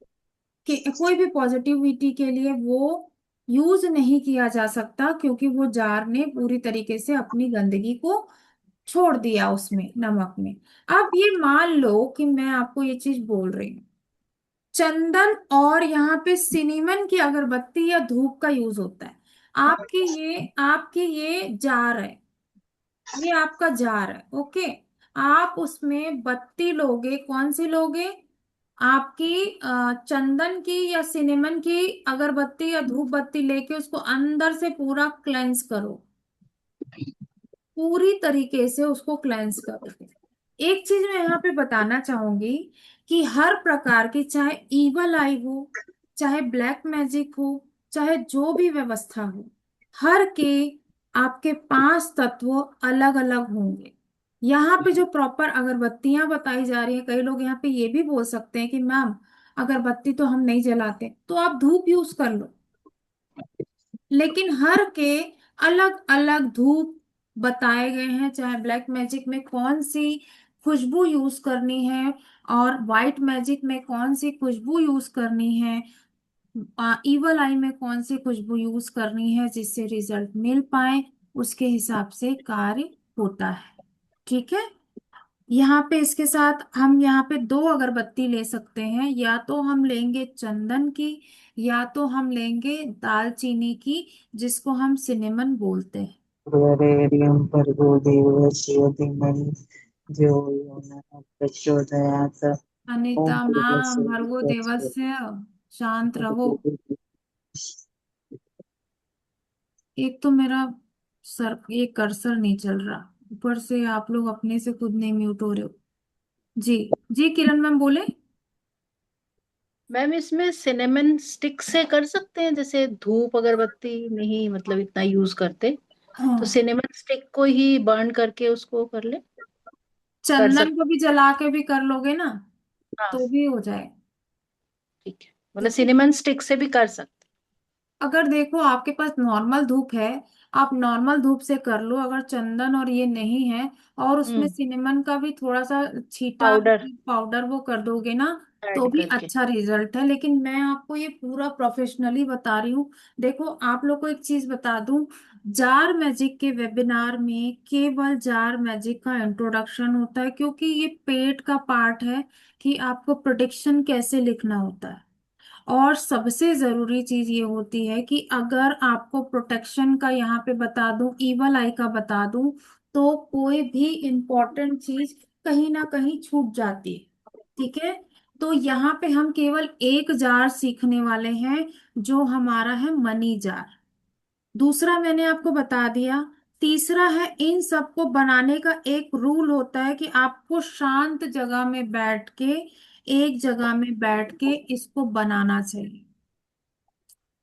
कि कोई भी पॉजिटिविटी के लिए वो यूज नहीं किया जा सकता, क्योंकि वो जार ने पूरी तरीके से अपनी गंदगी को छोड़ दिया उसमें, नमक में। अब ये मान लो कि मैं आपको ये चीज बोल रही हूँ, चंदन और यहाँ पे सिनेमन की अगरबत्ती या धूप का यूज होता है। आपकी ये जार है, ये आपका जार है। ओके। आप उसमें बत्ती लोगे, कौन सी लोगे? आपकी चंदन की या सिनेमन की अगरबत्ती या धूप बत्ती लेके उसको अंदर से पूरा क्लेंस करो, पूरी तरीके से उसको क्लेंस करोगे। एक चीज मैं यहाँ पे बताना चाहूंगी कि हर प्रकार की, चाहे इवल आई हो, चाहे ब्लैक मैजिक हो, चाहे जो भी व्यवस्था हो, हर के आपके 5 तत्व अलग अलग होंगे। यहाँ पे जो प्रॉपर अगरबत्तियां बताई जा रही है, कई लोग यहाँ पे ये भी बोल सकते हैं कि मैम अगरबत्ती तो हम नहीं जलाते, तो आप धूप यूज कर लो। लेकिन हर के अलग अलग धूप बताए गए हैं, चाहे ब्लैक मैजिक में कौन सी खुशबू यूज करनी है और वाइट मैजिक में कौन सी खुशबू यूज करनी है, इवल आई में कौन सी खुशबू यूज करनी है, जिससे रिजल्ट मिल पाए, उसके हिसाब से कार्य होता है। ठीक है। यहाँ पे इसके साथ हम यहाँ पे 2 अगरबत्ती ले सकते हैं, या तो हम लेंगे चंदन की, या तो हम लेंगे दालचीनी की, जिसको हम सिनेमन बोलते हैं। वरेण्यं भर्गो देवस्य धीमहि धियो यो नः प्रचोदयात्। ओम अनिता मैम, भूर्भुवस्सुः भर्गो स्वस्ति देवस्य, शांत रहो। एक तो मेरा सर ये कर्सर नहीं चल रहा, ऊपर से आप लोग अपने से खुद नहीं म्यूट हो रहे हो। जी। जी किरण मैम बोले। मैम इसमें सिनेमन स्टिक से कर सकते हैं, जैसे धूप अगरबत्ती नहीं मतलब इतना यूज करते, तो हाँ, सिनेमन स्टिक को ही बर्न करके उसको कर ले, कर चंदन को सकते। भी जला के भी कर लोगे ना, हाँ तो भी हो जाए। ठीक है, मतलब ठीक है। सिनेमन स्टिक से भी कर सकते। अगर देखो आपके पास नॉर्मल धूप है, आप नॉर्मल धूप से कर लो। अगर चंदन और ये नहीं है, और उसमें हम्म। सिनेमन का भी थोड़ा सा छीटा पाउडर पाउडर वो कर दोगे ना, तो ऐड भी करके। अच्छा रिजल्ट है। लेकिन मैं आपको ये पूरा प्रोफेशनली बता रही हूँ। देखो आप लोग को एक चीज बता दूं, जार मैजिक के वेबिनार में केवल जार मैजिक का इंट्रोडक्शन होता है, क्योंकि ये पेट का पार्ट है कि आपको प्रोडिक्शन कैसे लिखना होता है। और सबसे जरूरी चीज ये होती है कि अगर आपको प्रोटेक्शन का यहाँ पे बता दूं, इवल आई का बता दूं, तो कोई भी इंपॉर्टेंट चीज कहीं ना कहीं छूट जाती है। ठीक है। तो यहाँ पे हम केवल एक जार सीखने वाले हैं, जो हमारा है मनी जार। दूसरा मैंने आपको बता दिया। तीसरा है, इन सबको बनाने का एक रूल होता है कि आपको शांत जगह में बैठ के, एक जगह में बैठ के इसको बनाना चाहिए।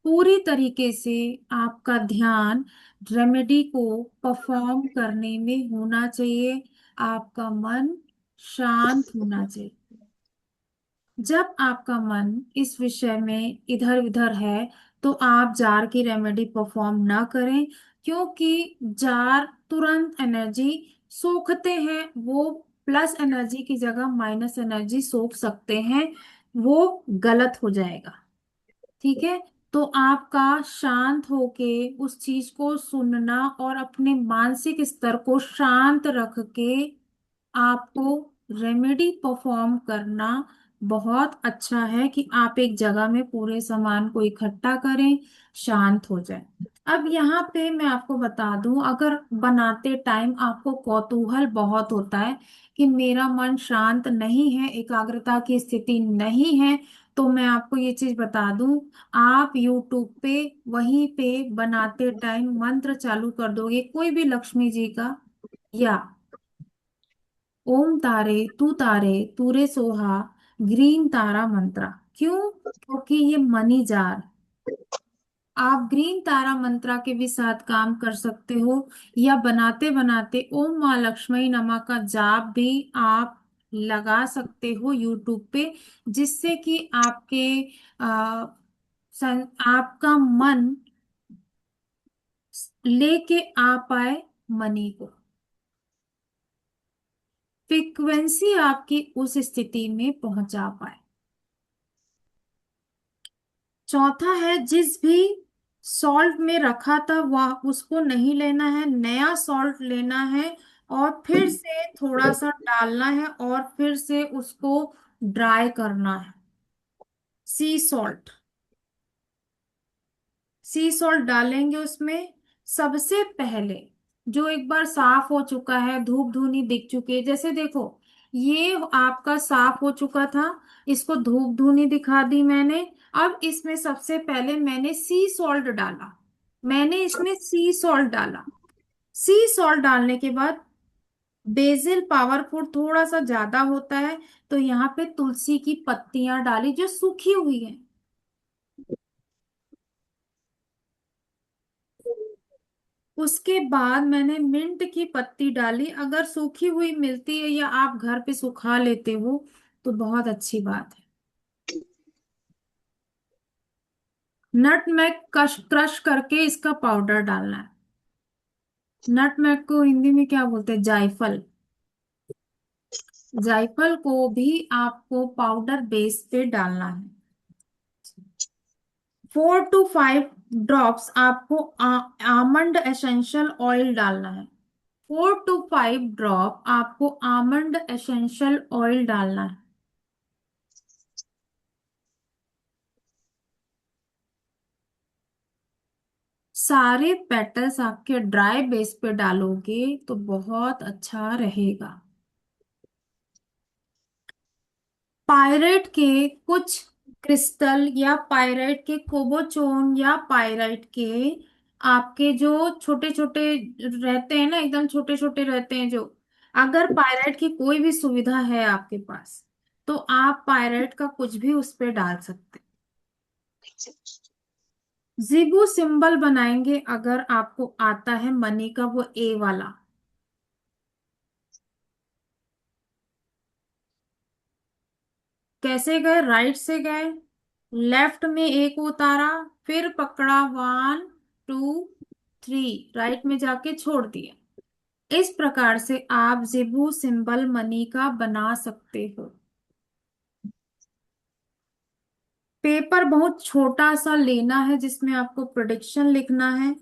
पूरी तरीके से आपका ध्यान रेमेडी को परफॉर्म करने में होना चाहिए। आपका मन शांत होना चाहिए। जब आपका मन इस विषय में इधर उधर है, तो आप जार की रेमेडी परफॉर्म ना करें, क्योंकि जार तुरंत एनर्जी सोखते हैं। वो प्लस एनर्जी की जगह माइनस एनर्जी सोख सकते हैं, वो गलत हो जाएगा। ठीक है। तो आपका शांत होके उस चीज को सुनना और अपने मानसिक स्तर को शांत रख के आपको रेमेडी परफॉर्म करना बहुत अच्छा है, कि आप एक जगह में पूरे सामान को इकट्ठा करें, शांत हो जाए। अब यहाँ पे मैं आपको बता दूं, अगर बनाते टाइम आपको कौतूहल बहुत होता है कि मेरा मन शांत नहीं है, एकाग्रता की स्थिति नहीं है, तो मैं आपको ये चीज बता दूं, आप YouTube पे वहीं पे बनाते टाइम मंत्र चालू कर दोगे, कोई भी लक्ष्मी जी का, या ओम तारे तू तारे तूरे सोहा ग्रीन तारा मंत्रा। क्यों? क्योंकि ये मनी जार। आप ग्रीन तारा मंत्रा के भी साथ काम कर सकते हो, या बनाते बनाते ओम माँ लक्ष्मी नमः का जाप भी आप लगा सकते हो YouTube पे, जिससे कि आ, आपका मन लेके आ पाए मनी को, फ्रीक्वेंसी आपकी उस स्थिति में पहुंचा पाए। चौथा है, जिस भी सॉल्ट में रखा था वह उसको नहीं लेना है, नया सॉल्ट लेना है, और फिर से थोड़ा सा डालना है, और फिर से उसको ड्राई करना है। सी सॉल्ट, सी सॉल्ट डालेंगे उसमें। सबसे पहले जो एक बार साफ हो चुका है, धूप धूनी दिख चुकी है। जैसे देखो, ये आपका साफ हो चुका था, इसको धूप धूनी दिखा दी मैंने। अब इसमें सबसे पहले मैंने सी सॉल्ट डाला, मैंने इसमें सी सॉल्ट डाला। सी सॉल्ट डालने के बाद बेसिल पावरफुल थोड़ा सा ज्यादा होता है, तो यहाँ पे तुलसी की पत्तियां डाली जो सूखी हुई है। उसके बाद मैंने मिंट की पत्ती डाली, अगर सूखी हुई मिलती है या आप घर पे सुखा लेते हो तो बहुत अच्छी बात है। नटमेग क्रश क्रश करके इसका पाउडर डालना है। नटमेग को हिंदी में क्या बोलते हैं? जायफल। जायफल को भी आपको पाउडर बेस पे डालना है। 4 to 5 ड्रॉप्स आपको आमंड एसेंशियल ऑयल डालना है। 4 to 5 ड्रॉप आपको आमंड एसेंशियल ऑयल डालना है। सारे पेटल्स आपके ड्राई बेस पे डालोगे तो बहुत अच्छा रहेगा। पायरेट के कुछ क्रिस्टल या पायरेट के कोबोचोन या पायरेट के आपके जो छोटे छोटे रहते हैं ना, एकदम छोटे छोटे रहते हैं जो, अगर पायरेट की कोई भी सुविधा है आपके पास तो आप पायरेट का कुछ भी उस पे डाल सकते हैं। जिबू सिंबल बनाएंगे, अगर आपको आता है मनी का वो ए वाला। कैसे गए? राइट से गए, लेफ्ट में एक उतारा, फिर पकड़ा, 1 2 3, राइट में जाके छोड़ दिया। इस प्रकार से आप जिबू सिंबल मनी का बना सकते हो। पेपर बहुत छोटा सा लेना है जिसमें आपको प्रिडिक्शन लिखना है।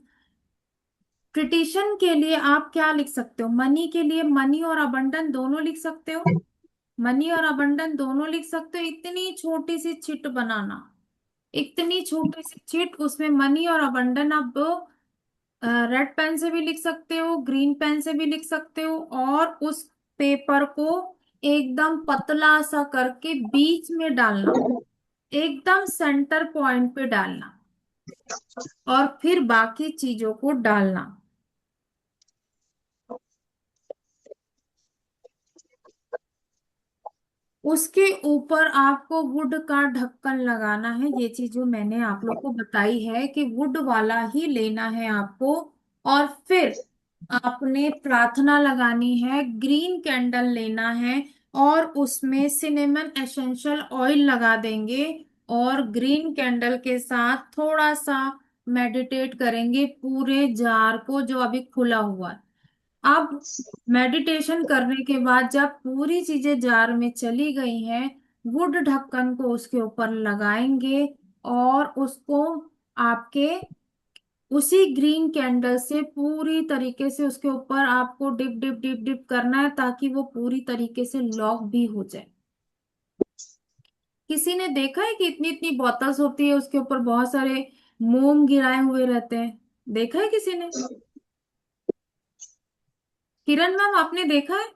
प्रिडिक्शन के लिए आप क्या लिख सकते हो? मनी के लिए मनी और अबंडन दोनों लिख सकते हो, मनी और अबंडन दोनों लिख सकते हो। इतनी छोटी सी चिट बनाना, इतनी छोटी सी चिट, उसमें मनी और अबंडन आप रेड पेन से भी लिख सकते हो, ग्रीन पेन से भी लिख सकते हो, और उस पेपर को एकदम पतला सा करके बीच में डालना, एकदम सेंटर पॉइंट पे डालना, और फिर बाकी चीजों को डालना। उसके ऊपर आपको वुड का ढक्कन लगाना है। ये चीज जो मैंने आप लोग को बताई है कि वुड वाला ही लेना है आपको। और फिर आपने प्रार्थना लगानी है, ग्रीन कैंडल लेना है, और उसमें सिनेमन एसेंशियल ऑयल लगा देंगे, और ग्रीन कैंडल के साथ थोड़ा सा मेडिटेट करेंगे पूरे जार को जो अभी खुला हुआ है। अब मेडिटेशन करने के बाद जब पूरी चीजें जार में चली गई हैं, वुड ढक्कन को उसके ऊपर लगाएंगे, और उसको आपके उसी ग्रीन कैंडल से पूरी तरीके से उसके ऊपर आपको डिप डिप डिप डिप करना है, ताकि वो पूरी तरीके से लॉक भी हो जाए। किसी ने देखा है कि इतनी इतनी बोतल्स होती है, उसके ऊपर बहुत सारे मोम गिराए हुए रहते हैं? देखा है किसी ने? किरण मैम, आपने देखा है?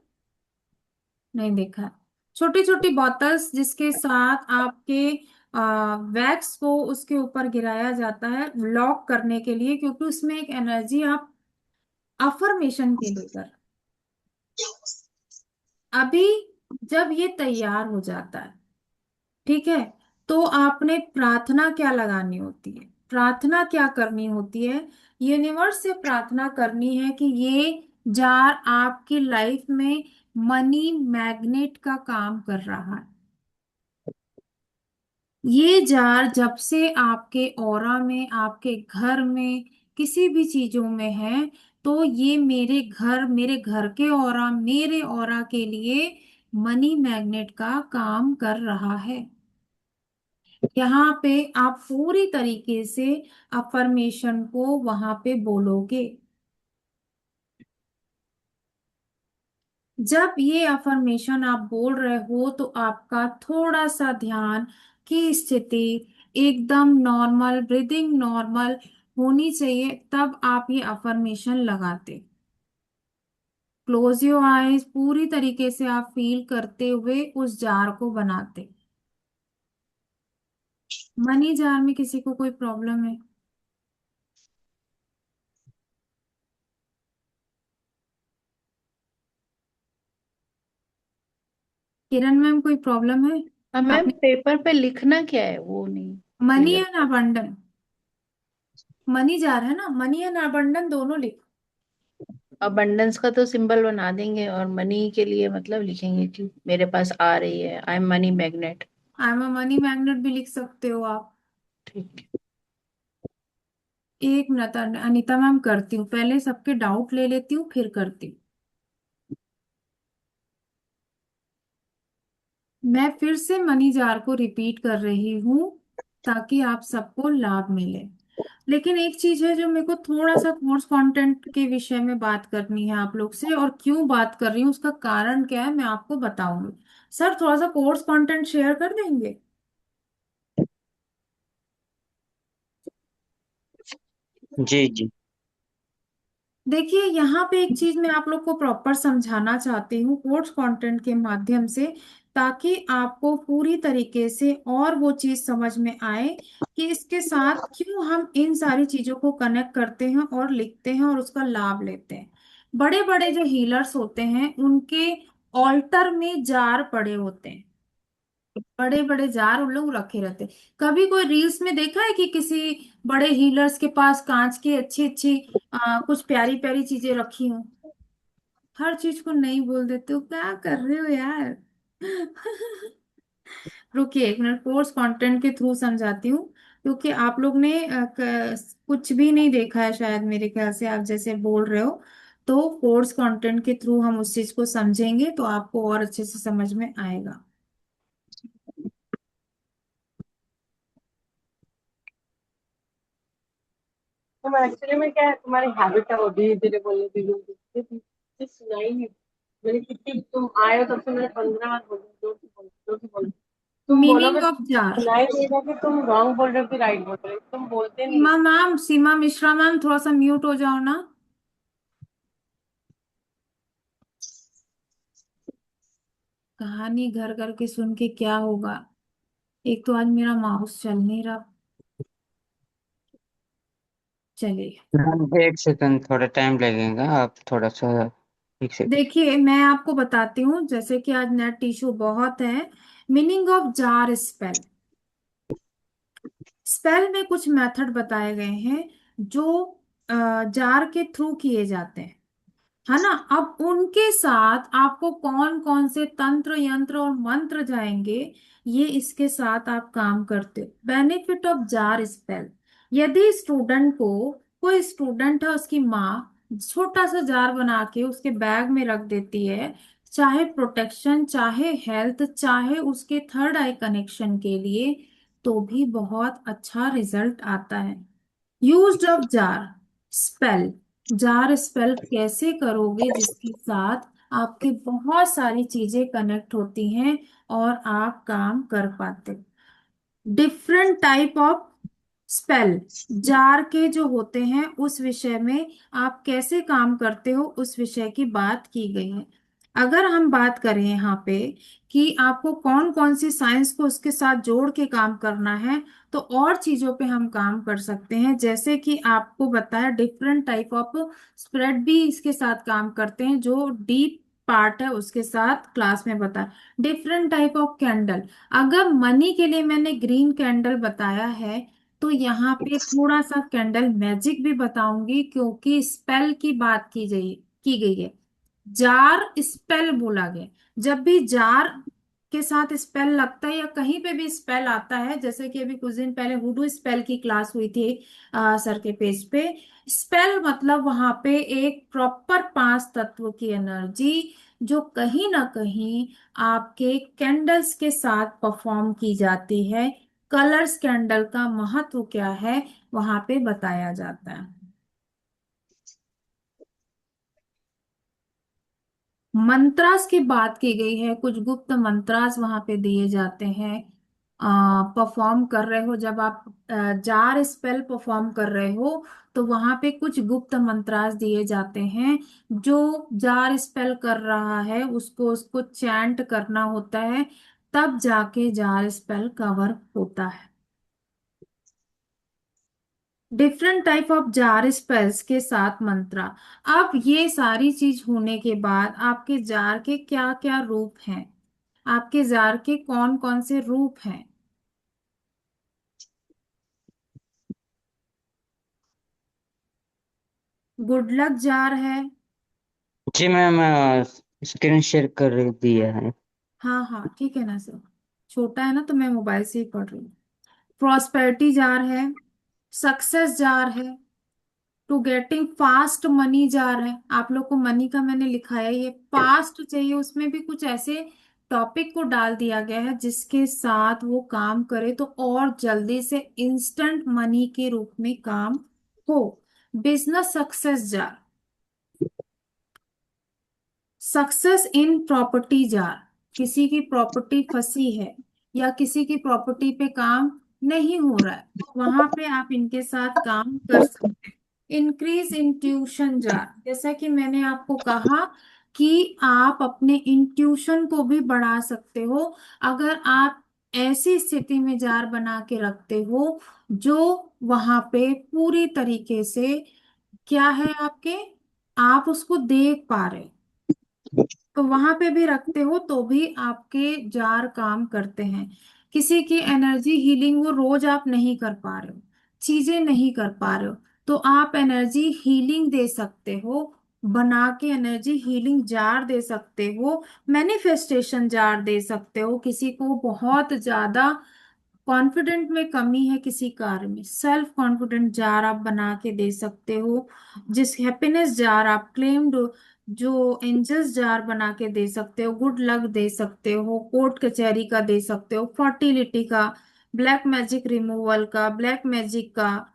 नहीं देखा। छोटी छोटी बॉटल्स जिसके साथ आपके वैक्स को उसके ऊपर गिराया जाता है लॉक करने के लिए, क्योंकि उसमें एक एनर्जी आप अफर्मेशन के लिए कर। अभी जब ये तैयार हो जाता है, ठीक है, तो आपने प्रार्थना क्या लगानी होती है? प्रार्थना क्या करनी होती है? यूनिवर्स से प्रार्थना करनी है कि ये जार आपकी लाइफ में मनी मैग्नेट का काम कर रहा है। ये जार जब से आपके ऑरा में, आपके घर में, किसी भी चीजों में है, तो ये मेरे घर के ऑरा, मेरे ऑरा के लिए मनी मैग्नेट का काम कर रहा है। यहाँ पे आप पूरी तरीके से अफर्मेशन को वहां पे बोलोगे। जब ये अफर्मेशन आप बोल रहे हो तो आपका थोड़ा सा ध्यान की स्थिति एकदम नॉर्मल, ब्रीदिंग नॉर्मल होनी चाहिए, तब आप ये अफर्मेशन लगाते। क्लोज योर आईज, पूरी तरीके से आप फील करते हुए उस जार को बनाते। मनी जार में किसी को कोई प्रॉब्लम है? किरण मैम कोई प्रॉब्लम है? अब मैम आपने पेपर पे लिखना क्या है वो नहीं money clear. And abandon, money jar है ना, मनी एंड अबंडन दोनों लिखो। अबंडेंस का तो सिंबल बना देंगे और मनी के लिए मतलब लिखेंगे कि मेरे पास आ रही है, I am money magnet. I am a money magnet भी लिख सकते हो आप। ठीक है। एक मिनट अनीता मैम, करती हूँ, पहले सबके डाउट ले लेती हूँ फिर करती हूँ। मैं फिर से मनी जार को रिपीट कर रही हूँ ताकि आप सबको लाभ मिले। लेकिन एक चीज है जो मेरे को थोड़ा सा कोर्स कंटेंट के विषय में बात करनी है आप लोग से, और क्यों बात कर रही हूँ उसका कारण क्या है मैं आपको बताऊंगी। सर थोड़ा सा कोर्स कंटेंट शेयर कर देंगे? जी जी। देखिए यहाँ पे एक चीज मैं आप लोग को प्रॉपर समझाना चाहती हूँ कोर्स कंटेंट के माध्यम से, ताकि आपको पूरी तरीके से और वो चीज समझ में आए कि इसके साथ क्यों हम इन सारी चीजों को कनेक्ट करते हैं और लिखते हैं और उसका लाभ लेते हैं। बड़े बड़े जो हीलर्स होते हैं उनके ऑल्टर में जार पड़े होते हैं, बड़े बड़े जार उन लोग रखे रहते हैं। कभी कोई रील्स में देखा है कि किसी बड़े हीलर्स के पास कांच की अच्छी अच्छी कुछ प्यारी प्यारी चीजें रखी हों? हर चीज को नहीं बोल देते हो, क्या कर रहे हो यार? रुकिए एक मिनट, कोर्स कंटेंट के थ्रू समझाती हूँ, क्योंकि आप लोग ने कुछ भी नहीं देखा है शायद, मेरे ख्याल से आप जैसे बोल रहे हो। तो कोर्स कंटेंट के थ्रू हम उस चीज को समझेंगे तो आपको और अच्छे से समझ में आएगा। तुम एक्चुअली में क्या है, तुम्हारी हैबिट है वो धीरे धीरे बोलने की, मुझे सुनाई नहीं। मैंने कितनी, तुम आए हो तब से मैंने 15 बार बोली जोर से बोलो जोर से बोलो। तुम मीनिंग बोलोगे ऑफ जार। सुनाई देगा कि तुम रॉन्ग बोल रहे हो कि राइट बोल रहे हो, तुम बोलते नहीं सीमा हो। मैम, सीमा मिश्रा मैम, थोड़ा सा म्यूट हो जाओ ना। कहानी घर करके सुन के क्या होगा? एक तो आज मेरा माउस चल नहीं रहा। चलिए, मैम एक सेकंड, थोड़ा टाइम लगेगा, आप थोड़ा सा ठीक से। देखिए मैं आपको बताती हूँ, जैसे कि आज नेट इशू बहुत है। Meaning of jar spell, spell में कुछ मेथड बताए गए हैं जो जार के थ्रू किए जाते हैं, है ना। अब उनके साथ आपको कौन कौन से तंत्र यंत्र और मंत्र जाएंगे, ये इसके साथ आप काम करते हो। बेनिफिट ऑफ जार स्पेल, यदि स्टूडेंट को, कोई स्टूडेंट है उसकी माँ छोटा सा जार बना के उसके बैग में रख देती है, चाहे प्रोटेक्शन, चाहे हेल्थ, चाहे उसके थर्ड आई कनेक्शन के लिए, तो भी बहुत अच्छा रिजल्ट आता है। Use of jar spell, jar spell कैसे करोगे जिसके साथ आपकी बहुत सारी चीजें कनेक्ट होती हैं और आप काम कर पाते। Different type of spell, jar के जो होते हैं उस विषय में आप कैसे काम करते हो उस विषय की बात की गई है। अगर हम बात करें यहाँ पे कि आपको कौन कौन सी साइंस को उसके साथ जोड़ के काम करना है, तो और चीजों पे हम काम कर सकते हैं, जैसे कि आपको बताया डिफरेंट टाइप ऑफ स्प्रेड भी इसके साथ काम करते हैं, जो डीप पार्ट है उसके साथ क्लास में बताया। डिफरेंट टाइप ऑफ कैंडल, अगर मनी के लिए मैंने ग्रीन कैंडल बताया है, तो यहाँ पे थोड़ा सा कैंडल मैजिक भी बताऊंगी, क्योंकि स्पेल की बात की गई है। जार स्पेल बोला गया, जब भी जार के साथ स्पेल लगता है या कहीं पे भी स्पेल आता है, जैसे कि अभी कुछ दिन पहले हुडू स्पेल की क्लास हुई थी सर के पेज पे। स्पेल मतलब वहां पे एक प्रॉपर पांच तत्व की एनर्जी जो कहीं ना कहीं आपके कैंडल्स के साथ परफॉर्म की जाती है। कलर्स कैंडल का महत्व क्या है वहां पे बताया जाता है। मंत्रास की बात की गई है, कुछ गुप्त मंत्रास वहां पे दिए जाते हैं। परफॉर्म कर रहे हो, जब आप जार स्पेल परफॉर्म कर रहे हो, तो वहां पे कुछ गुप्त मंत्रास दिए जाते हैं। जो जार स्पेल कर रहा है उसको उसको चैंट करना होता है, तब जाके जार स्पेल कवर होता है। Different type of jar spells के साथ मंत्रा। अब ये सारी चीज होने के बाद आपके जार के क्या क्या रूप हैं, आपके जार के कौन कौन से रूप हैं? गुड लक जार है। जी मैम, स्क्रीन शेयर कर दिया है। हाँ हाँ ठीक है ना सर, छोटा है ना तो मैं मोबाइल से ही पढ़ रही हूँ। प्रॉस्पेरिटी जार है, सक्सेस जार है, to getting fast money jar है। आप लोग को मनी का मैंने लिखा है, ये फास्ट चाहिए, उसमें भी कुछ ऐसे टॉपिक को डाल दिया गया है जिसके साथ वो काम करे तो और जल्दी से इंस्टेंट मनी के रूप में काम हो। Business success jar, success in property jar, किसी की प्रॉपर्टी फंसी है या किसी की प्रॉपर्टी पे काम नहीं हो रहा है, वहां पे आप इनके साथ काम कर सकते हैं। इंक्रीज इंट्यूशन जार, जैसा कि मैंने आपको कहा कि आप अपने इंट्यूशन को भी बढ़ा सकते हो अगर आप ऐसी स्थिति में जार बना के रखते हो जो वहां पे पूरी तरीके से क्या है आपके, आप उसको देख पा रहे, तो वहां पे भी रखते हो तो भी आपके जार काम करते हैं। किसी की एनर्जी हीलिंग वो रोज आप नहीं कर पा रहे हो, चीजें नहीं कर पा रहे हो, तो आप एनर्जी हीलिंग दे सकते हो, बना के एनर्जी हीलिंग जार दे सकते हो, मैनिफेस्टेशन जार दे सकते हो। किसी को बहुत ज्यादा कॉन्फिडेंट में कमी है किसी कार्य में, सेल्फ कॉन्फिडेंट जार आप बना के दे सकते हो। जिस हैप्पीनेस जार आप क्लेम्ड, जो एंजल्स जार बना के दे सकते हो, गुड लक दे सकते हो, कोर्ट कचहरी का दे सकते हो, फर्टिलिटी का, ब्लैक मैजिक रिमूवल का, ब्लैक मैजिक का,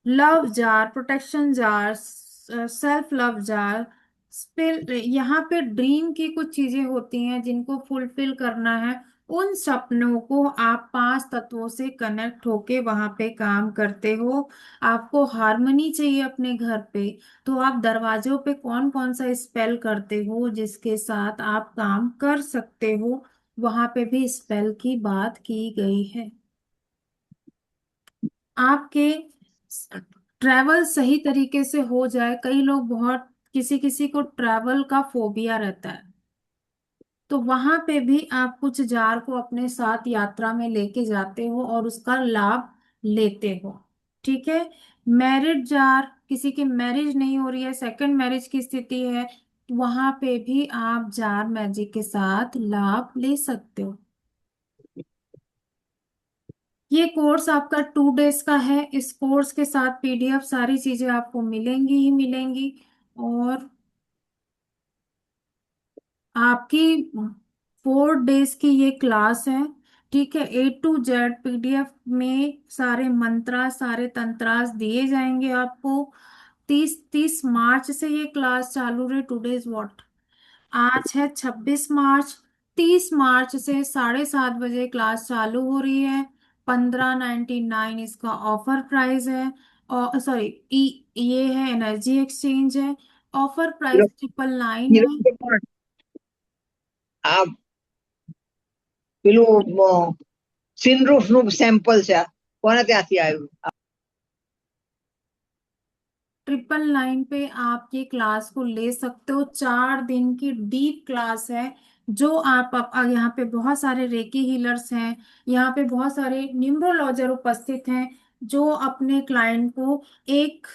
love jar, protection jar, self love jar, spill. यहाँ पे ड्रीम की कुछ चीजें होती हैं जिनको फुलफिल करना है, उन सपनों को आप पांच तत्वों से कनेक्ट होके वहां पे काम करते हो। आपको हारमोनी चाहिए अपने घर पे, तो आप दरवाजों पे कौन कौन सा स्पेल करते हो जिसके साथ आप काम कर सकते हो, वहां पे भी स्पेल की बात की गई है। आपके ट्रैवल सही तरीके से हो जाए, कई लोग बहुत, किसी किसी को ट्रैवल का फोबिया रहता है, तो वहां पे भी आप कुछ जार को अपने साथ यात्रा में लेके जाते हो और उसका लाभ लेते हो। ठीक है। मैरिड जार, किसी की मैरिज नहीं हो रही है, सेकंड मैरिज की स्थिति है, वहां पे भी आप जार मैजिक के साथ लाभ ले सकते हो। ये कोर्स आपका 2 डेज का है, इस कोर्स के साथ पीडीएफ सारी चीजें आपको मिलेंगी ही मिलेंगी, और आपकी 4 डेज की ये क्लास है। ठीक है, A to Z पीडीएफ में सारे मंत्रा सारे तंत्रास दिए जाएंगे आपको। 30 मार्च से ये क्लास चालू रहे। टूडेज व्हाट, आज है 26 मार्च। 30 मार्च से 7:30 बजे क्लास चालू हो रही है। 1599 इसका ऑफर प्राइस है, और सॉरी, ये है एनर्जी एक्सचेंज है, ऑफर प्राइस 999 है। આ પેલું સિનરૂફ નું સેમ્પલ છે કોને ત્યાંથી આવ્યું? 999 पे आप ये क्लास को ले सकते हो। 4 दिन की डीप क्लास है, जो आप यहाँ पे बहुत सारे रेकी हीलर्स हैं, यहाँ पे बहुत सारे न्यूमरोलॉजर उपस्थित हैं जो अपने क्लाइंट को एक,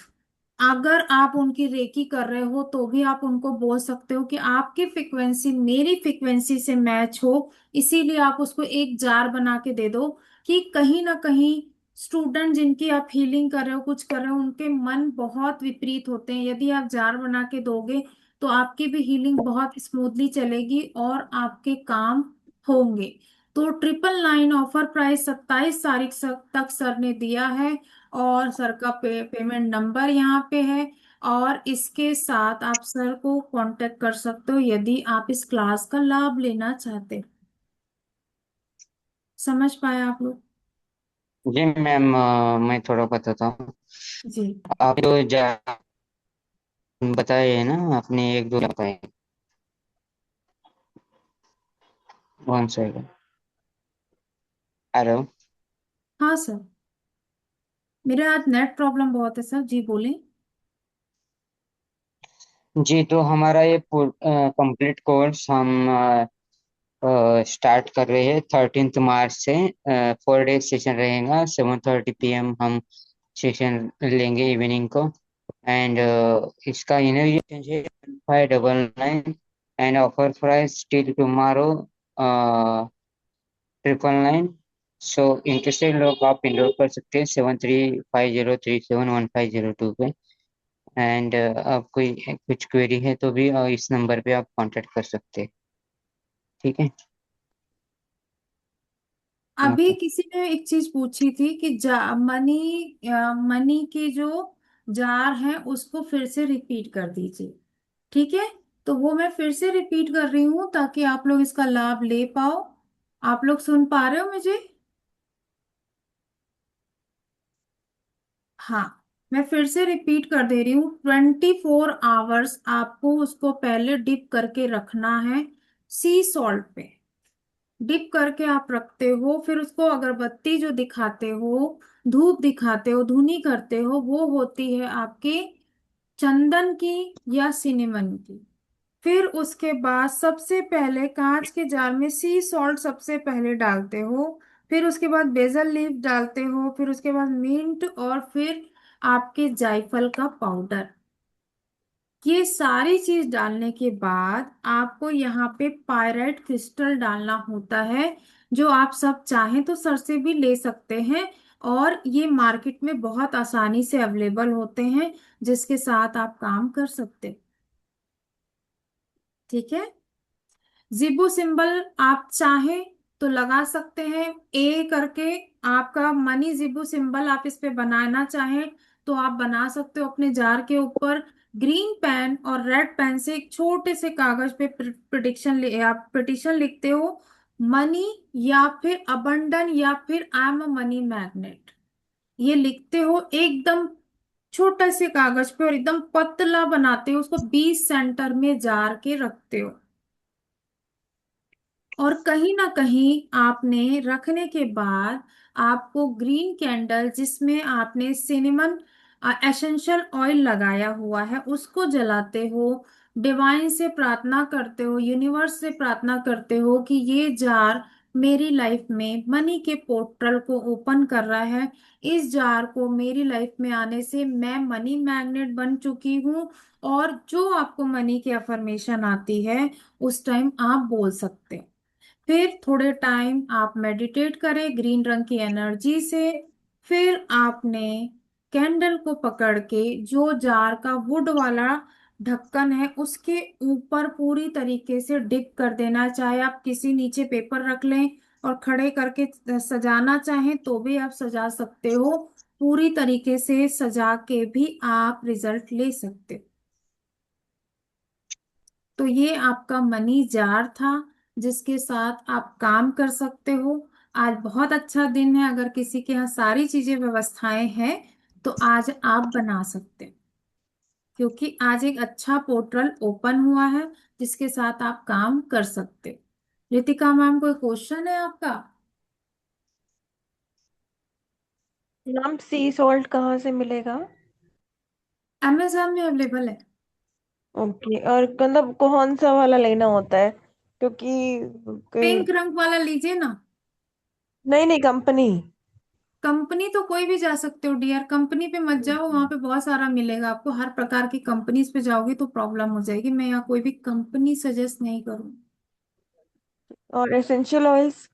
अगर आप उनकी रेकी कर रहे हो तो भी आप उनको बोल सकते हो कि आपकी फ्रिक्वेंसी मेरी फ्रिक्वेंसी से मैच हो, इसीलिए आप उसको एक जार बना के दे दो कि कहीं ना कहीं स्टूडेंट जिनकी आप हीलिंग कर रहे हो, कुछ कर रहे हो, उनके मन बहुत विपरीत होते हैं। यदि आप जार बना के दोगे तो आपकी भी हीलिंग बहुत स्मूथली चलेगी और आपके काम होंगे। तो 999 ऑफर प्राइस 27 तारीख तक सर ने दिया है, और सर का पेमेंट नंबर यहाँ पे है, और इसके साथ आप सर को कांटेक्ट कर सकते हो यदि आप इस क्लास का लाभ लेना चाहते हो। समझ पाए आप लोग? जी मैम, मैं थोड़ा बताता हूँ। जी। आप तो जा बताए है ना, आपने एक दो बताए। One second. हेलो। हाँ सर, मेरे आज नेट प्रॉब्लम बहुत है सर, जी बोलें। जी, तो हमारा ये कंप्लीट कोर्स हम स्टार्ट कर रहे हैं 13 मार्च से। 4 डेज सेशन रहेगा, 7:30 PM हम सेशन लेंगे इवनिंग को। एंड इसका इनविटेशन है 599, and offer price till tomorrow 999। So interested लोग आप इनरोल कर सकते हैं 7350371502 पे। एंड आप कोई कुछ क्वेरी है तो भी इस नंबर पे आप कांटेक्ट कर सकते हैं। ठीक है। अभी ओके। किसी ने एक चीज पूछी थी कि मनी के जो जार हैं उसको फिर से रिपीट कर दीजिए। ठीक है, तो वो मैं फिर से रिपीट कर रही हूँ ताकि आप लोग इसका लाभ ले पाओ। आप लोग सुन पा रहे हो मुझे? हाँ, मैं फिर से रिपीट कर दे रही हूँ। 24 आवर्स आपको उसको पहले डिप करके रखना है सी सॉल्ट पे। डिप करके आप रखते हो, फिर उसको अगरबत्ती जो दिखाते हो, धूप दिखाते हो, धुनी करते हो, वो होती है आपके चंदन की या सिनेमन की। फिर उसके बाद सबसे पहले कांच के जार में सी सॉल्ट सबसे पहले डालते हो। फिर उसके बाद बेसल लीफ डालते हो, फिर उसके बाद मिंट, और फिर आपके जायफल का पाउडर। ये सारी चीज डालने के बाद आपको यहाँ पे पायराइट क्रिस्टल डालना होता है, जो आप सब चाहें तो सर से भी ले सकते हैं। और ये मार्केट में बहुत आसानी से अवेलेबल होते हैं, जिसके साथ आप काम कर सकते हैं। ठीक है। जिबू सिंबल आप चाहें तो लगा सकते हैं, ए करके। आपका मनी जिबू सिंबल आप इस पे बनाना चाहें तो आप बना सकते हो अपने जार के ऊपर। ग्रीन पेन और रेड पेन से एक छोटे से कागज पे आप पिटिशन लिखते हो, मनी या फिर अबंडन या फिर I am a money magnet. ये लिखते हो एकदम छोटे से कागज पे और एकदम पतला बनाते हो उसको, 20 सेंटर में जार के रखते हो। और कहीं ना कहीं आपने रखने के बाद आपको ग्रीन कैंडल जिसमें आपने सिनेमन एसेंशियल ऑयल लगाया हुआ है उसको जलाते हो। डिवाइन से प्रार्थना करते हो, यूनिवर्स से प्रार्थना करते हो कि ये जार मेरी लाइफ में मनी के पोर्टल को ओपन कर रहा है। इस जार को मेरी लाइफ में आने से मैं मनी मैग्नेट बन चुकी हूँ। और जो आपको मनी की अफर्मेशन आती है उस टाइम आप बोल सकते हैं। फिर थोड़े टाइम आप मेडिटेट करें ग्रीन रंग की एनर्जी से। फिर आपने कैंडल को पकड़ के जो जार का वुड वाला ढक्कन है उसके ऊपर पूरी तरीके से डिप कर देना। चाहे आप किसी नीचे पेपर रख लें और खड़े करके सजाना चाहें तो भी आप सजा सकते हो। पूरी तरीके से सजा के भी आप रिजल्ट ले सकते हो। तो ये आपका मनी जार था जिसके साथ आप काम कर सकते हो। आज बहुत अच्छा दिन है, अगर किसी के यहाँ सारी चीजें व्यवस्थाएं हैं तो आज आप बना सकते हैं, क्योंकि आज एक अच्छा पोर्टल ओपन हुआ है जिसके साथ आप काम कर सकते हो। रितिका मैम, कोई क्वेश्चन है आपका? मैम सी सॉल्ट कहाँ से मिलेगा? अमेजोन में अवेलेबल है। ओके, और मतलब कौन सा वाला लेना होता है? क्योंकि कोई, पिंक रंग वाला लीजिए ना। नहीं नहीं, कंपनी। कंपनी तो कोई भी जा सकते हो डियर, कंपनी पे मत जाओ, वहां पे बहुत सारा मिलेगा आपको। हर प्रकार की कंपनीज पे जाओगी तो प्रॉब्लम हो जाएगी। मैं यहाँ कोई भी कंपनी सजेस्ट नहीं करूँ। और एसेंशियल ऑयल्स?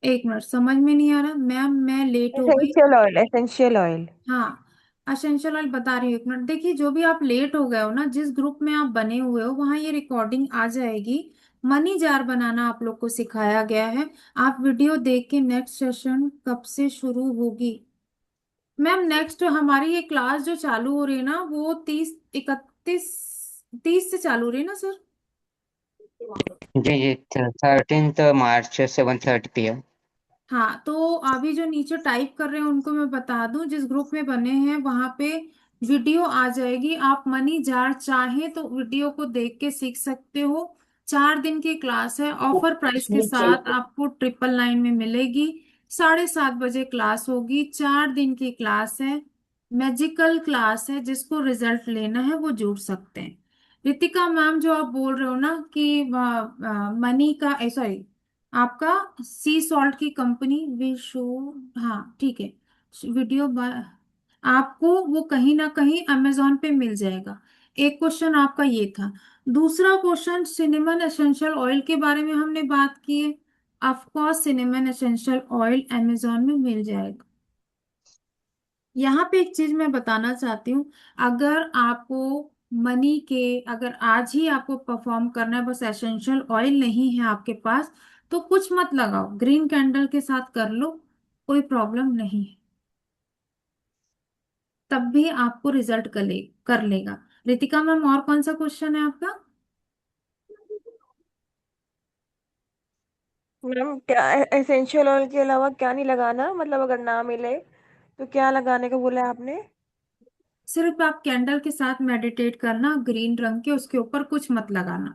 एक मिनट, समझ में नहीं आ रहा मैम, मैं लेट हो गई। Essential oil, essential oil. हाँ, असेंशियल ऑयल बता रही हूँ, एक मिनट। देखिए, जो भी आप लेट हो गए हो ना, जिस ग्रुप में आप बने हुए हो वहां ये रिकॉर्डिंग आ जाएगी। मनी जार बनाना आप लोग को सिखाया गया है। आप वीडियो देख के नेक्स्ट सेशन कब से शुरू होगी? मैम नेक्स्ट हमारी ये क्लास जो चालू हो रही है ना, वो 30 31 30 से चालू हो रही है ना सर? जी जी, 13 मार्च 7:30 PM। हाँ, तो अभी जो नीचे टाइप कर रहे हैं उनको मैं बता दूं, जिस ग्रुप में बने हैं वहां पे वीडियो आ जाएगी। आप मनी जार चाहें तो वीडियो को देख के सीख सकते हो। 4 दिन की क्लास है, ऑफर प्राइस के साथ आपको 999 में मिलेगी। 7:30 बजे क्लास होगी, 4 दिन की क्लास है। मैजिकल क्लास है, जिसको रिजल्ट लेना है वो जुड़ सकते हैं। रितिका मैम, जो आप बोल रहे हो ना कि मनी का, सॉरी, आपका सी सॉल्ट की कंपनी विशो, हाँ ठीक है, वीडियो आपको वो कहीं ना कहीं अमेजोन पे मिल जाएगा। एक क्वेश्चन आपका ये था। दूसरा क्वेश्चन, सिनेमन एसेंशियल ऑयल के बारे में हमने बात की है। Of course cinnamon essential oil Amazon में मिल जाएगा। यहाँ पे एक चीज मैं बताना चाहती हूँ। अगर आपको मनी के, अगर आज ही आपको परफॉर्म करना है, बस एसेंशियल ऑयल नहीं है आपके पास, तो कुछ मत लगाओ, ग्रीन कैंडल के साथ कर लो, कोई प्रॉब्लम नहीं है। तब भी आपको रिजल्ट कर लेगा। रितिका मैम, और कौन सा क्वेश्चन है आपका? मैम क्या एसेंशियल ऑयल के अलावा क्या नहीं लगाना, मतलब अगर ना मिले तो क्या लगाने का बोला है आपने? सिर्फ आप कैंडल के साथ मेडिटेट करना, ग्रीन रंग के, उसके ऊपर कुछ मत लगाना।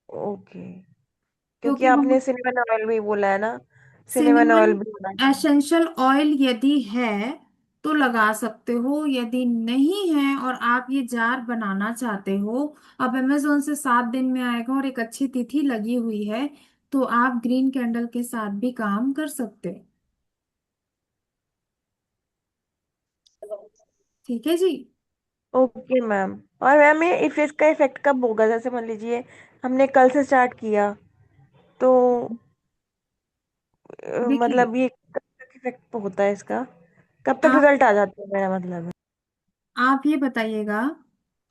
ओके। क्योंकि क्योंकि आपने सिनेमन ऑयल भी बोला है ना, सिनेमन सिनेमन ऑयल भी होना चाहिए। एसेंशियल ऑयल यदि है तो लगा सकते हो, यदि नहीं है और आप ये जार बनाना चाहते हो, अब अमेजोन से 7 दिन में आएगा और एक अच्छी तिथि लगी हुई है, तो आप ग्रीन कैंडल के साथ भी काम कर सकते हो। ठीक है जी। Okay ma'am. और मैम ये इफ इसका इफेक्ट कब होगा? जैसे मान लीजिए हमने कल से स्टार्ट किया तो देखिए, मतलब ये कब तक इफेक्ट होता है इसका? कब तक आप रिजल्ट आ जाता है, मेरा मतलब है। आप ये बताइएगा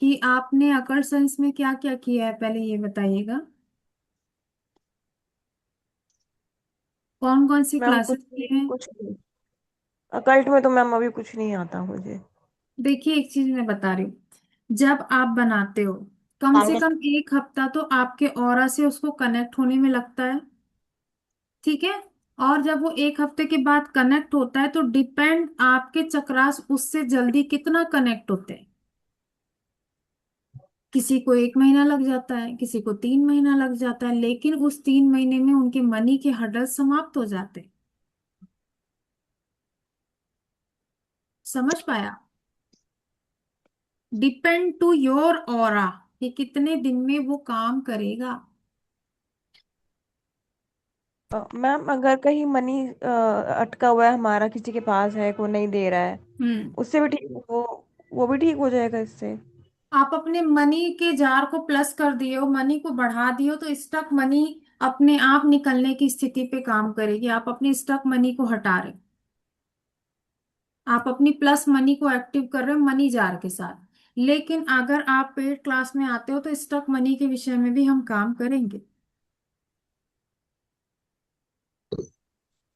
कि आपने अकर साइंस में क्या क्या किया है, पहले ये बताइएगा। कौन कौन सी मैम क्लासेस की हैं? कुछ नहीं। अकल्ट में तो मैम अभी कुछ नहीं आता मुझे। देखिए, एक चीज मैं बता रही हूँ। जब आप बनाते हो, कम से कम 1 हफ्ता तो आपके ऑरा से उसको कनेक्ट होने में लगता है। ठीक है। और जब वो 1 हफ्ते के बाद कनेक्ट होता है, तो डिपेंड आपके चक्रास उससे जल्दी कितना कनेक्ट होते हैं। किसी को 1 महीना लग जाता है, किसी को 3 महीना लग जाता है, लेकिन उस 3 महीने में उनके मनी के हर्डल समाप्त हो जाते हैं। समझ पाया? डिपेंड टू योर ऑरा कि कितने दिन में वो काम करेगा। मैम अगर कहीं मनी अटका हुआ है हमारा, किसी के पास है, कोई नहीं दे रहा है, हम्म। उससे भी ठीक वो भी ठीक हो जाएगा इससे? आप अपने मनी के जार को प्लस कर दिए हो, मनी को बढ़ा दिए हो, तो स्टक मनी अपने आप निकलने की स्थिति पे काम करेगी। आप अपनी स्टक मनी को हटा रहे हो, आप अपनी प्लस मनी को एक्टिव कर रहे हो मनी जार के साथ। लेकिन अगर आप पेड क्लास में आते हो तो स्टक मनी के विषय में भी हम काम करेंगे।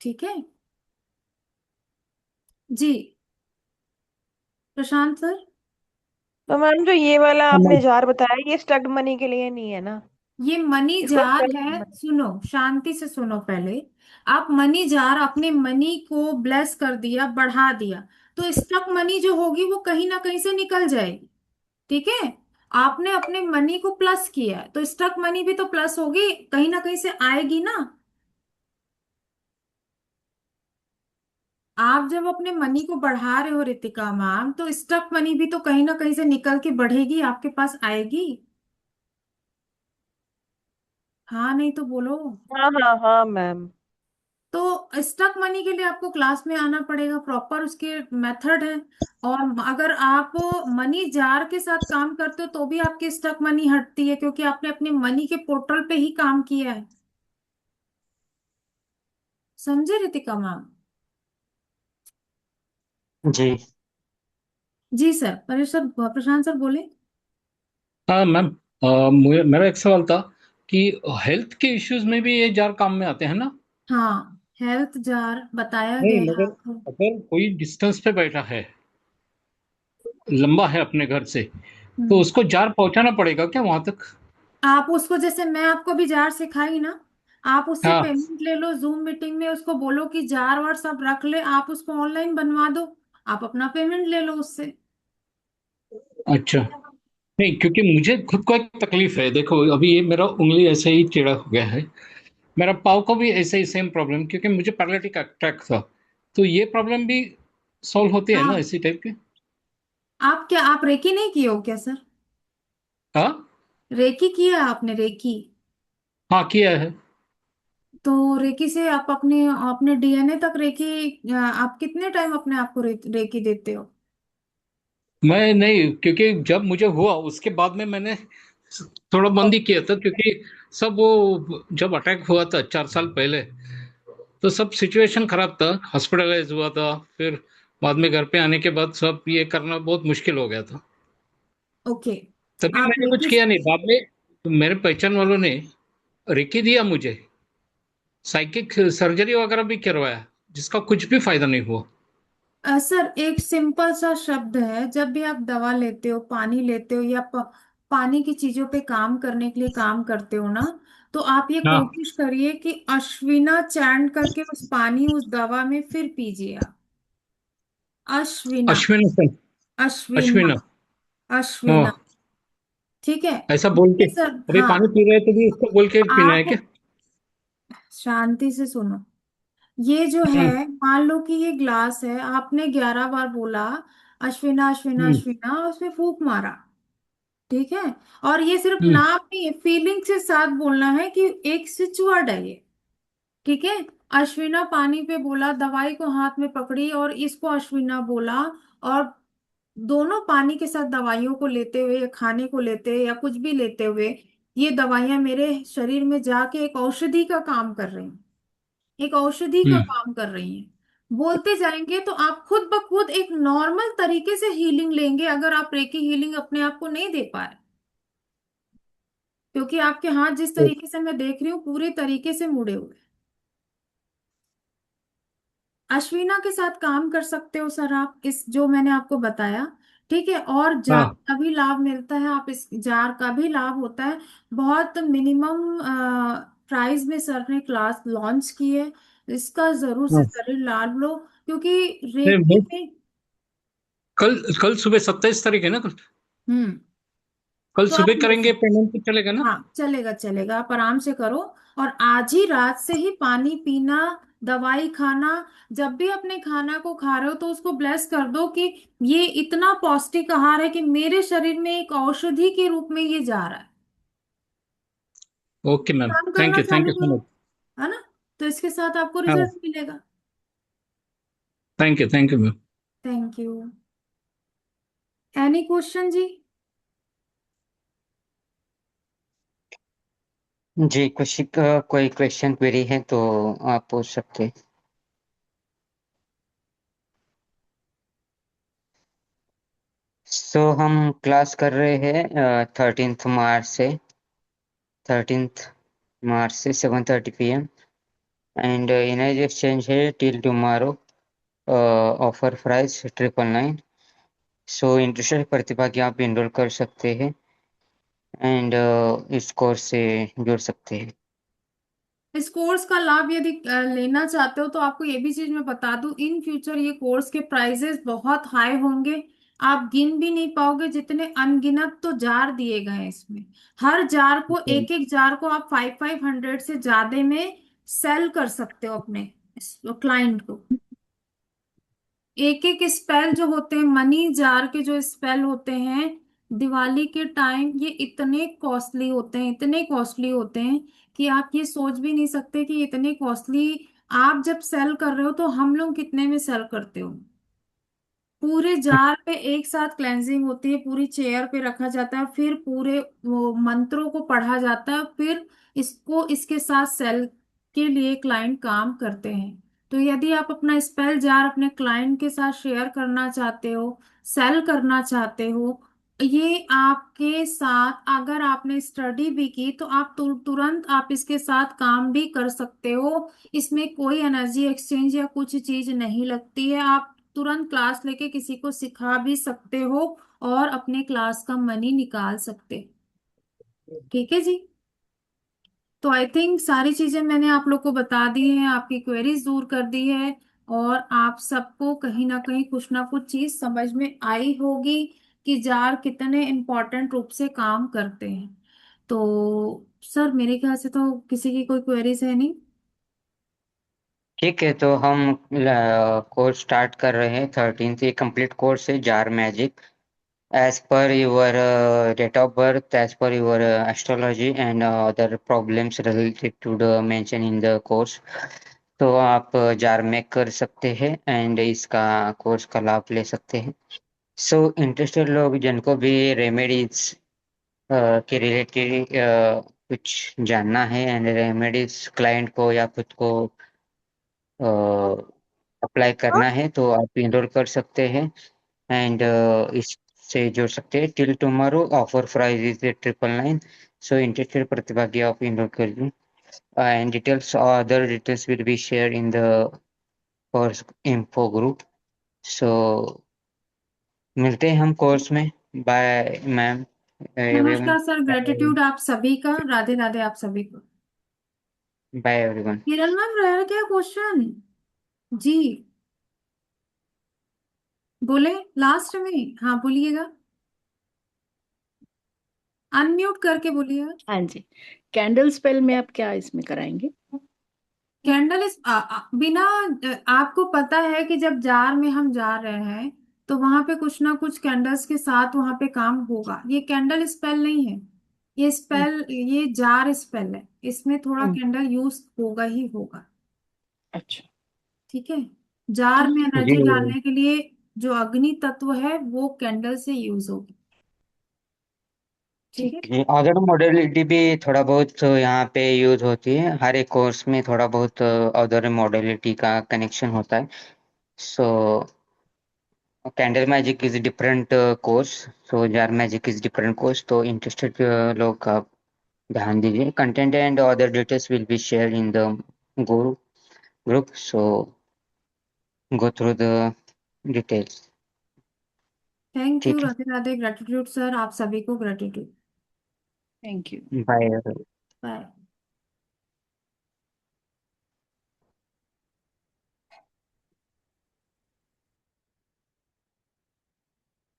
ठीक है जी। प्रशांत सर, तो मैम जो ये वाला हाँ आपने मैम। जार बताया, ये स्टक्ड मनी के लिए नहीं है ना? ये मनी इसको जार है, स्टक्ड सुनो, शांति से सुनो पहले। आप मनी जार, अपने मनी को ब्लेस कर दिया, बढ़ा दिया, तो स्टक मनी जो होगी वो कहीं ना कहीं से निकल जाएगी। ठीक है। आपने अपने मनी को प्लस किया है, तो स्टक मनी भी तो प्लस होगी, कहीं ना कहीं से आएगी ना। आप जब अपने मनी को बढ़ा रहे हो रितिका मैम, तो स्टक मनी भी तो कहीं ना कहीं से निकल के बढ़ेगी, आपके पास आएगी। हाँ नहीं तो बोलो। हाँ हाँ हाँ मैम। तो स्टक मनी के लिए आपको क्लास में आना पड़ेगा, प्रॉपर उसके मेथड है। और अगर आप मनी जार के साथ काम करते हो तो भी आपकी स्टक मनी हटती है, क्योंकि आपने अपने मनी के पोर्टल पे ही काम किया है। समझे रितिका मैम? जी। जी सर, परेश सर, प्रशांत सर बोले। हाँ मैम, मुझे मेरा एक सवाल था कि हेल्थ के इश्यूज में भी ये जार काम में आते हैं ना? हाँ, हेल्थ जार बताया नहीं, गया है मगर आपको। अगर कोई डिस्टेंस पे बैठा है, लंबा है अपने घर से, तो हम्म। उसको जार पहुंचाना पड़ेगा क्या वहां तक? आप उसको, जैसे मैं आपको भी जार सिखाई ना, आप उससे हाँ। पेमेंट ले लो, जूम मीटिंग में उसको बोलो कि जार वार सब रख ले, आप उसको ऑनलाइन बनवा दो, आप अपना पेमेंट ले लो उससे। अच्छा। नहीं, क्योंकि मुझे खुद को एक तकलीफ है। देखो, अभी ये मेरा उंगली ऐसे ही टेढ़ा हो गया है। मेरा पाँव को भी ऐसे ही सेम प्रॉब्लम, क्योंकि मुझे पैरालिटिक अटैक था। तो ये प्रॉब्लम भी सॉल्व होती है ना हाँ, इसी टाइप की? आप क्या, आप रेकी नहीं किए हो क्या सर? हाँ। रेकी किया है आपने, रेकी? हाँ, किया है। तो रेकी से आप अपने अपने डीएनए तक रेकी, आप कितने टाइम अपने आप को रेकी देते हो? मैं नहीं, क्योंकि जब मुझे हुआ उसके बाद में मैंने थोड़ा बंद ही किया था, क्योंकि सब वो जब अटैक हुआ था 4 साल पहले, तो सब सिचुएशन खराब था, हॉस्पिटलाइज हुआ था। फिर बाद में घर पे आने के बाद सब ये करना बहुत मुश्किल हो गया था। ओके। तभी आप मैंने कुछ रेकी, किया नहीं। बाद में मेरे पहचान वालों ने रेकी दिया मुझे, साइकिक सर्जरी वगैरह भी करवाया, जिसका कुछ भी फायदा नहीं हुआ। सर एक सिंपल सा शब्द है, जब भी आप दवा लेते हो, पानी लेते हो, या पानी की चीजों पे काम करने के लिए काम करते हो ना, तो आप ये हाँ। कोशिश करिए कि अश्विना चैंट करके उस पानी उस दवा में फिर पीजिए आप। अश्विना, अश्विन सेन। अश्विना, अश्विन। अश्विना। हाँ। ठीक है। ऐसा बोल के, ये सर, अभी हाँ। पानी पी रहे थे भी इसको बोल के पीना है आप क्या? शांति से सुनो। ये जो हम्म। है, मान लो कि ये ग्लास है, आपने 11 बार बोला अश्विना अश्विना हम्म। अश्विना, उसमें फूंक मारा, ठीक है? और ये सिर्फ हम्म। नाम नहीं है, फीलिंग के साथ बोलना है कि एक स्विच वर्ड है ये, ठीक है? अश्विना पानी पे बोला, दवाई को हाथ में पकड़ी और इसको अश्विना बोला, और दोनों पानी के साथ दवाइयों को लेते हुए या खाने को लेते हुए या कुछ भी लेते हुए, ये दवाइयां मेरे शरीर में जाके एक औषधि का काम कर रही हैं, एक औषधि का हम्म। काम कर रही हैं। बोलते जाएंगे तो आप खुद ब खुद एक नॉर्मल तरीके से हीलिंग लेंगे, अगर आप रेकी हीलिंग अपने आप को नहीं दे पाए, क्योंकि आपके हाथ जिस तरीके से मैं देख रही हूँ पूरे तरीके से मुड़े हुए। अश्विना के साथ काम कर सकते हो सर आप, इस जो मैंने आपको बताया, ठीक है? और जार हाँ। का भी लाभ मिलता है, आप इस जार का भी लाभ होता है। बहुत मिनिमम प्राइस में सर ने क्लास लॉन्च की है, इसका जरूर से हाँ। जरूर लाभ लो, क्योंकि नहीं, रेकी वो में। कल कल सुबह 27 तारीख है ना? कल हम्म। कल तो आप सुबह ले करेंगे, सकते, पेमेंट तो चलेगा ना? हाँ चलेगा चलेगा, आप आराम से करो। और आज ही रात से ही पानी पीना, दवाई खाना, जब भी अपने खाना को खा रहे हो तो उसको ब्लेस कर दो कि ये इतना पौष्टिक आहार है कि मेरे शरीर में एक औषधि के रूप में ये जा रहा है, ओके मैम। काम थैंक करना यू, थैंक चालू यू सो करो, मच। है ना? तो इसके साथ आपको हाँ। रिजल्ट मिलेगा। Thank you ma'am. Thank you. Any question जी? जी, कुछ कोई क्वेश्चन क्वेरी है तो आप पूछ सकते हैं। हम क्लास कर रहे हैं 13th मार्च से, 13th मार्च से 7:30 PM, एंड इनर्जी एक्सचेंज है till tomorrow, offer price 999। Interested प्रतिभागी आप इनरोल कर सकते हैं एंड इस कोर्स से जुड़ सकते हैं। इस कोर्स का लाभ यदि लेना चाहते हो तो आपको ये भी चीज मैं बता दूं, इन फ्यूचर ये कोर्स के प्राइजेस बहुत हाई होंगे, आप गिन भी नहीं पाओगे, जितने अनगिनत तो जार दिए गए हैं इसमें। हर जार को, एक एक जार को आप 500 से ज्यादा में सेल कर सकते हो अपने क्लाइंट को। एक एक स्पेल जो होते हैं, मनी जार के जो स्पेल होते हैं, दिवाली के टाइम ये इतने कॉस्टली होते हैं, इतने कॉस्टली होते हैं कि आप ये सोच भी नहीं सकते कि इतने कॉस्टली। आप जब सेल कर रहे हो तो हम लोग कितने में सेल करते हो? पूरे जार पे एक साथ क्लेंजिंग होती है, पूरी चेयर पे रखा जाता है, फिर पूरे वो मंत्रों को पढ़ा जाता है, फिर इसको इसके साथ सेल के लिए क्लाइंट काम करते हैं। तो यदि आप अपना स्पेल जार अपने क्लाइंट के साथ शेयर करना चाहते हो, सेल करना चाहते हो, ये आपके साथ, अगर आपने स्टडी भी की तो आप तुरंत आप इसके साथ काम भी कर सकते हो। इसमें कोई एनर्जी एक्सचेंज या कुछ चीज नहीं लगती है, आप तुरंत क्लास लेके किसी को सिखा भी सकते हो और अपने क्लास का मनी निकाल सकते हो। ठीक है जी। तो आई थिंक सारी चीजें मैंने आप लोग को बता दी हैं, आपकी क्वेरीज दूर कर दी है, और आप सबको कहीं ना कुछ चीज समझ में आई होगी कि जार कितने इम्पोर्टेंट रूप से काम करते हैं। तो सर मेरे ख्याल से तो किसी की कोई क्वेरीज है नहीं। ठीक है, तो हम कोर्स स्टार्ट कर रहे हैं। 13th ये कंप्लीट कोर्स है jar magic, as per your date of birth, as per your astrology and other problems related to the mention in the course। तो आप जार में कर सकते हैं एंड इसका कोर्स का लाभ ले सकते हैं। सो इंटरेस्टेड लोग जिनको भी रेमेडीज के रिलेटेड कुछ जानना है एंड रेमेडीज क्लाइंट को या खुद को अप्लाई करना है, तो आप इनरोल कर सकते हैं एंड इससे जुड़ सकते हैं। Till tomorrow offer price is 999। So interested प्रतिभागी आप इनरोल कर लीजिए and details other details will be share in the course info group. So मिलते हैं हम कोर्स में। Bye ma'am, everyone. नमस्कार सर, ग्रेटिट्यूड आप सभी का, राधे राधे आप सभी को। Bye everyone. किरण मैम रह गया क्वेश्चन जी, बोले लास्ट में, हाँ बोलिएगा, अनम्यूट करके बोलिएगा। हाँ जी, कैंडल स्पेल में आप क्या इसमें कराएंगे? कैंडल इस बिना आपको पता है कि जब जार में हम जा रहे हैं तो वहां पे कुछ ना कुछ कैंडल्स के साथ वहां पे काम होगा। ये कैंडल स्पेल नहीं है, ये हम्म, स्पेल, ये जार स्पेल है, इसमें थोड़ा हम्म, कैंडल यूज होगा ही होगा। अच्छा ठीक है, जार में जी, एनर्जी डालने के लिए जो अग्नि तत्व है वो कैंडल से यूज होगी। ठीक है। ठीक। जी, अदर मॉडलिटी भी थोड़ा बहुत यहाँ पे यूज होती है। हर एक कोर्स में थोड़ा बहुत अदर मॉडलिटी का कनेक्शन होता है। So candle magic is different course, so jar magic is different course. तो इंटरेस्टेड लोग आप ध्यान दीजिए। Content and other details will be share in the group. So go through the details. Thank you, ठीक है, Radhe Radhe, gratitude sir, आप सभी को gratitude. Thank you. Bye. Bye.